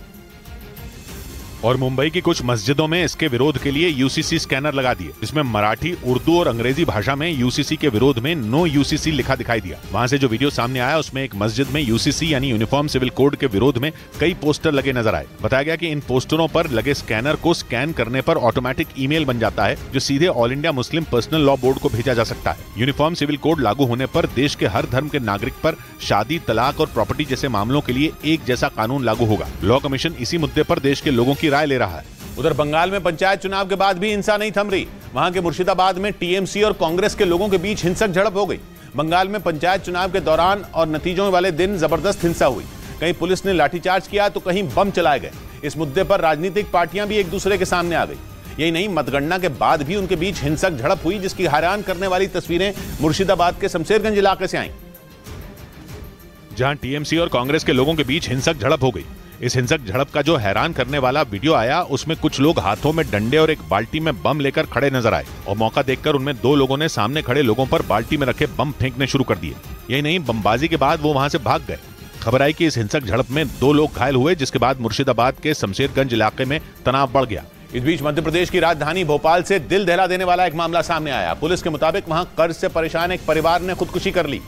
और मुंबई की कुछ मस्जिदों में इसके विरोध के लिए यूसीसी स्कैनर लगा दिए, जिसमें मराठी, उर्दू और अंग्रेजी भाषा में यूसीसी के विरोध में नो यूसीसी लिखा दिखाई दिया। वहां से जो वीडियो सामने आया उसमें एक मस्जिद में यूसीसी यानी यूनिफॉर्म सिविल कोड के विरोध में कई पोस्टर लगे नजर आए। बताया गया कि इन पोस्टरों पर लगे स्कैनर को स्कैन करने पर ऑटोमेटिक ईमेल बन जाता है, जो सीधे all India Muslim personal law board को भेजा जा सकता है। यूनिफॉर्म सिविल कोड लागू होने पर देश के हर धर्म के नागरिक पर शादी, तलाक और प्रॉपर्टी जैसे मामलों के लिए एक जैसा कानून लागू होगा। लॉ कमीशन इसी मुद्दे पर देश के लोगों की राय ले रहा है। उधर बंगाल में पंचायत चुनाव के बाद भी हिंसा नहीं थम रही। वहां के मुर्शिदाबाद में टीएमसी और कांग्रेस के लोगों के बीच हिंसक झड़प हो गई। बंगाल में पंचायत चुनाव के दौरान और नतीजों वाले दिन जबरदस्त हिंसा हुई। कहीं पुलिस ने लाठीचार्ज किया तो कहीं बम चलाए गए। इस मुद्दे पर राजनीतिक पार्टियां भी एक दूसरे के सामने आ गई। यही नहीं, मतगणना के बाद भी उनके बीच हिंसक झड़प हुई, जिसकी हैरान करने वाली तस्वीरें मुर्शिदाबाद के शमशेरगंज इलाके से आईं, जहां टीएमसी और कांग्रेस के लोगों के बीच हिंसक झड़प हो गई। इस हिंसक झड़प का जो हैरान करने वाला वीडियो आया, उसमें कुछ लोग हाथों में डंडे और एक बाल्टी में बम लेकर खड़े नजर आए और मौका देखकर उनमें 2 लोगों ने सामने खड़े लोगों पर बाल्टी में रखे बम फेंकने शुरू कर दिए। यही नहीं, बमबाजी के बाद वो वहां से भाग गए। खबर आई कि इस हिंसक झड़प में 2 लोग घायल हुए, जिसके बाद मुर्शिदाबाद के शमशेरगंज इलाके में तनाव बढ़ गया। इस बीच मध्य प्रदेश की राजधानी भोपाल से दिल दहला देने वाला एक मामला सामने आया। पुलिस के मुताबिक वहां कर्ज से परेशान एक परिवार ने खुदकुशी कर ली,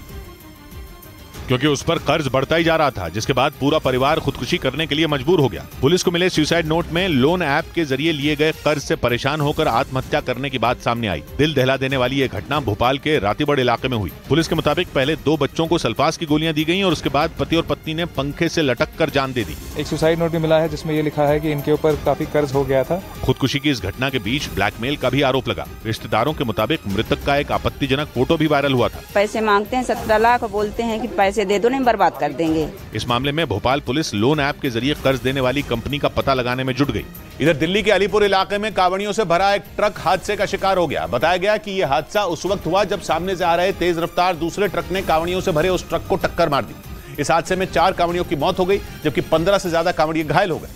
क्योंकि उस पर कर्ज बढ़ता ही जा रहा था, जिसके बाद पूरा परिवार खुदकुशी करने के लिए मजबूर हो गया। पुलिस को मिले सुसाइड नोट में लोन ऐप के जरिए लिए गए कर्ज से परेशान होकर आत्महत्या करने की बात सामने आई। दिल दहला देने वाली यह घटना भोपाल के रातीबड़ इलाके में हुई। पुलिस के मुताबिक पहले 2 बच्चों को सल्फास की गोलियां दी गई और उसके बाद पति और पत्नी ने पंखे से लटक कर जान दे दी। एक सुसाइड नोट भी मिला है जिसमें यह लिखा है कि इनके ऊपर काफी कर्ज हो गया था। खुदकुशी की इस घटना के बीच ब्लैकमेल का भी आरोप लगा। रिश्तेदारों के मुताबिक मृतक का एक आपत्तिजनक फोटो भी वायरल हुआ था। पैसे मांगते हैं 17 लाख, बोलते हैं कि पैसे दे दो नहीं बर्बाद कर देंगे। इस मामले में भोपाल पुलिस लोन ऐप के जरिए कर्ज देने वाली कंपनी का पता लगाने में जुट गई। इधर दिल्ली के अलीपुर इलाके में कांवड़ियों से भरा एक ट्रक हादसे का शिकार हो गया। बताया गया कि यह हादसा उस वक्त हुआ जब सामने से आ रहे तेज रफ्तार दूसरे ट्रक ने कांवड़ियों से भरे उस ट्रक को टक्कर मार दी। इस हादसे में 4 कांवड़ियों की मौत हो गई, जबकि 15 से ज्यादा कांवड़िए घायल हो गए,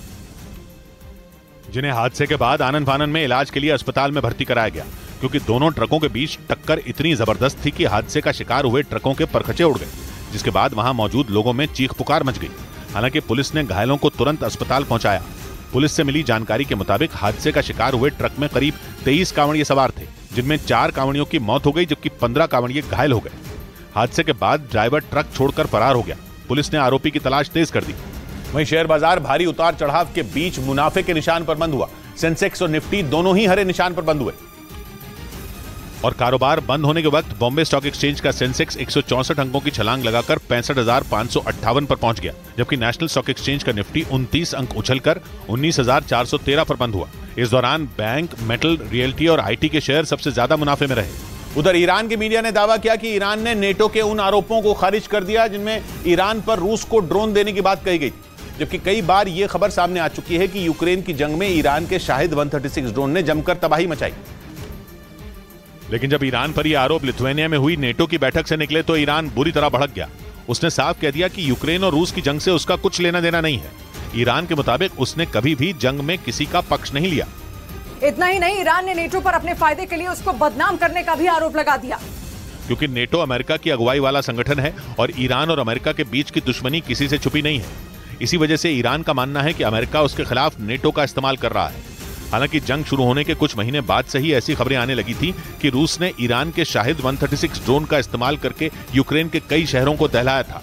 जिन्हें हादसे के बाद आनन फानन में इलाज के लिए अस्पताल में भर्ती कराया गया, क्योंकि दोनों ट्रकों के बीच टक्कर इतनी जबरदस्त थी कि हादसे का शिकार हुए ट्रकों के परखचे उड़ गए, जिसके बाद वहां मौजूद लोगों में चीख पुकार मच गई। हालांकि पुलिस ने घायलों को तुरंत अस्पताल पहुंचाया। पुलिस से मिली जानकारी के मुताबिक हादसे का शिकार हुए ट्रक में करीब 23 कांवड़िए सवार थे, जिनमें 4 कांवड़ियों की मौत हो गई, जबकि 15 कांवड़िए घायल हो गए। हादसे के बाद ड्राइवर ट्रक छोड़कर फरार हो गया। पुलिस ने आरोपी की तलाश तेज कर दी। वहीं शेयर बाजार भारी उतार चढ़ाव के बीच मुनाफे के निशान पर बंद हुआ। सेंसेक्स और निफ्टी दोनों ही हरे निशान पर बंद हुए। और कारोबार बंद होने के वक्त बॉम्बे स्टॉक एक्सचेंज का सेंसेक्स 164 अंकों की छलांग लगाकर 65,558 पर पहुंच गया, जबकि नेशनल स्टॉक एक्सचेंज का निफ्टी 29 अंक उछलकर 19,413 पर बंद हुआ। इस दौरान बैंक, मेटल, रियल्टी और आईटी के शेयर सबसे ज्यादा मुनाफे में रहे। उधर ईरान की मीडिया ने दावा किया कि ईरान ने नेटो के उन आरोपों को खारिज कर दिया जिनमें ईरान पर रूस को ड्रोन देने की बात कही गई, जबकि कई बार यह खबर सामने आ चुकी है कि यूक्रेन की जंग में ईरान के शाहिद 136 ड्रोन ने जमकर तबाही मचाई। लेकिन जब ईरान पर यह आरोप लिथुआनिया में हुई नेटो की बैठक से निकले तो ईरान बुरी तरह भड़क गया। उसने साफ कह दिया कि यूक्रेन और रूस की जंग से उसका कुछ लेना देना नहीं है। ईरान के मुताबिक उसने कभी भी जंग में किसी का पक्ष नहीं लिया। इतना ही नहीं, ईरान ने नेटो पर अपने फायदे के लिए उसको बदनाम करने का भी आरोप लगा दिया। क्योंकि नेटो अमेरिका की अगुवाई वाला संगठन है और ईरान और अमेरिका के बीच की दुश्मनी किसी से छुपी नहीं है। इसी वजह से ईरान का मानना है कि अमेरिका उसके खिलाफ नेटो का इस्तेमाल कर रहा है। हालांकि जंग शुरू होने के कुछ महीने बाद से ही ऐसी खबरें आने लगी थी कि रूस ने ईरान के शाहिद 136 ड्रोन का इस्तेमाल करके यूक्रेन के कई शहरों को दहलाया था।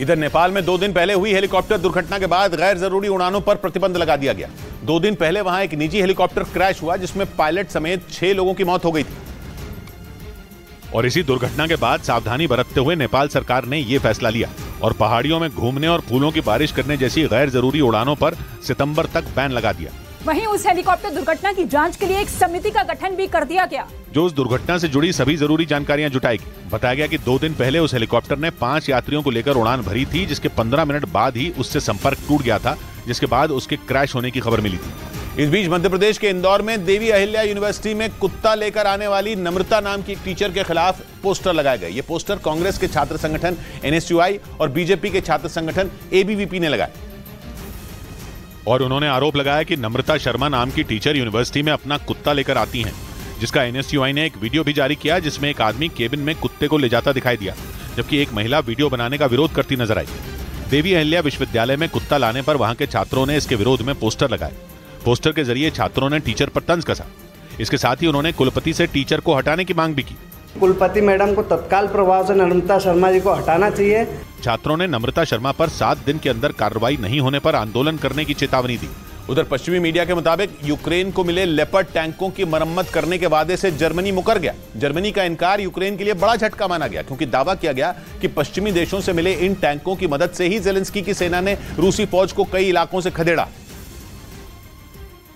इधर नेपाल में 2 दिन पहले हुई हेलीकॉप्टर दुर्घटना के बाद गैर जरूरी उड़ानों पर प्रतिबंध लगा दिया गया। 2 दिन पहले वहां एक निजी हेलीकॉप्टर क्रैश हुआ जिसमें पायलट समेत 6 लोगों की मौत हो गई थी। और इसी दुर्घटना के बाद सावधानी बरतते हुए नेपाल सरकार ने यह फैसला लिया और पहाड़ियों में घूमने और फूलों की बारिश करने जैसी गैर जरूरी उड़ानों पर सितंबर तक बैन लगा दिया। वहीं उस हेलीकॉप्टर दुर्घटना की जांच के लिए एक समिति का गठन भी कर दिया गया, जो उस दुर्घटना से जुड़ी सभी जरूरी जानकारियां जुटाएगी। बताया गया कि 2 दिन पहले उस हेलीकॉप्टर ने 5 यात्रियों को लेकर उड़ान भरी थी, जिसके 15 मिनट बाद ही उससे संपर्क टूट गया था, जिसके बाद उसके क्रैश होने की खबर मिली थी। इस बीच मध्य प्रदेश के इंदौर में देवी अहिल्या यूनिवर्सिटी में कुत्ता लेकर आने वाली नम्रता नाम की एक टीचर के खिलाफ पोस्टर लगाए गए। ये पोस्टर कांग्रेस के छात्र संगठन NSUI और बीजेपी के छात्र संगठन ABVP ने लगाए और उन्होंने आरोप लगाया कि नम्रता शर्मा नाम की टीचर यूनिवर्सिटी में अपना कुत्ता लेकर आती हैं, जिसका NSUI ने एक वीडियो भी जारी किया जिसमें एक आदमी केबिन में कुत्ते को ले जाता दिखाई दिया, जबकि एक महिला वीडियो बनाने का विरोध करती नजर आई। देवी अहिल्या विश्वविद्यालय में कुत्ता लाने पर वहां के छात्रों ने इसके विरोध में पोस्टर लगाए। पोस्टर के जरिए छात्रों ने टीचर पर तंज कसा। इसके साथ ही उन्होंने कुलपति से टीचर को हटाने की मांग भी की। कुलपति मैडम को तत्काल प्रभाव से नम्रता शर्मा जी को हटाना चाहिए। छात्रों ने नम्रता शर्मा पर 7 दिन के अंदर कार्रवाई नहीं होने पर आंदोलन करने की चेतावनी दी। उधर पश्चिमी मीडिया के मुताबिक यूक्रेन को मिले लेपर्ड टैंकों की मरम्मत करने के वादे से जर्मनी मुकर गया। जर्मनी का इनकार यूक्रेन के लिए बड़ा झटका माना गया, क्योंकि दावा किया गया कि पश्चिमी देशों से मिले इन टैंकों की मदद से ही जेलेंस्की की सेना ने रूसी फौज को कई इलाकों से खदेड़ा।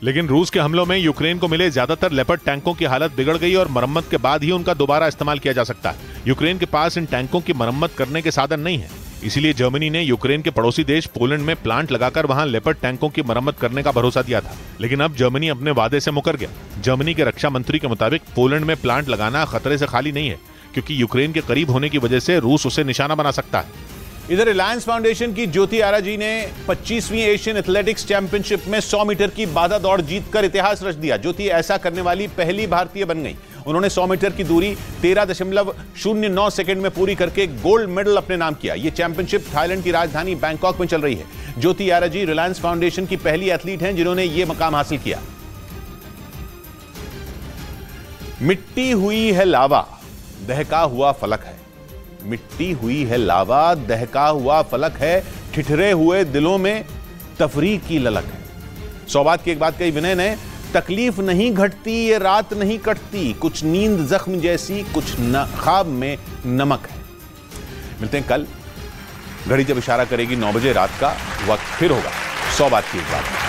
लेकिन रूस के हमलों में यूक्रेन को मिले ज्यादातर लेपर्ड टैंकों की हालत बिगड़ गई और मरम्मत के बाद ही उनका दोबारा इस्तेमाल किया जा सकता है। यूक्रेन के पास इन टैंकों की मरम्मत करने के साधन नहीं है, इसीलिए जर्मनी ने यूक्रेन के पड़ोसी देश पोलैंड में प्लांट लगाकर वहां लेपर्ड टैंकों की मरम्मत करने का भरोसा दिया था। लेकिन अब जर्मनी अपने वादे से मुकर गया। जर्मनी के रक्षा मंत्री के मुताबिक पोलैंड में प्लांट लगाना खतरे से खाली नहीं है, क्योंकि यूक्रेन के करीब होने की वजह से रूस उसे निशाना बना सकता है। इधर रिलायंस फाउंडेशन की ज्योति आरा जी ने 25वीं एशियन एथलेटिक्स चैंपियनशिप में 100 मीटर की बाधा दौड़ जीतकर इतिहास रच दिया। ज्योति ऐसा करने वाली पहली भारतीय बन गई। उन्होंने 100 मीटर की दूरी 13.09 सेकंड में पूरी करके गोल्ड मेडल अपने नाम किया। यह चैंपियनशिप थाईलैंड की राजधानी बैंकॉक में चल रही है। ज्योति आरा जी रिलायंस फाउंडेशन की पहली एथलीट हैं जिन्होंने यह मकाम हासिल किया। मिट्टी हुई है लावा, दहका हुआ फलक है। मिट्टी हुई है लावा, दहका हुआ फलक है, ठिठरे हुए दिलों में तफरीक की ललक है। 100 बात की एक बात कही विनय ने, तकलीफ नहीं घटती ये रात नहीं कटती, कुछ नींद जख्म जैसी, कुछ ख्वाब में नमक है। मिलते हैं कल, घड़ी जब इशारा करेगी 9 बजे रात का, वक्त फिर होगा 100 बात की एक बात।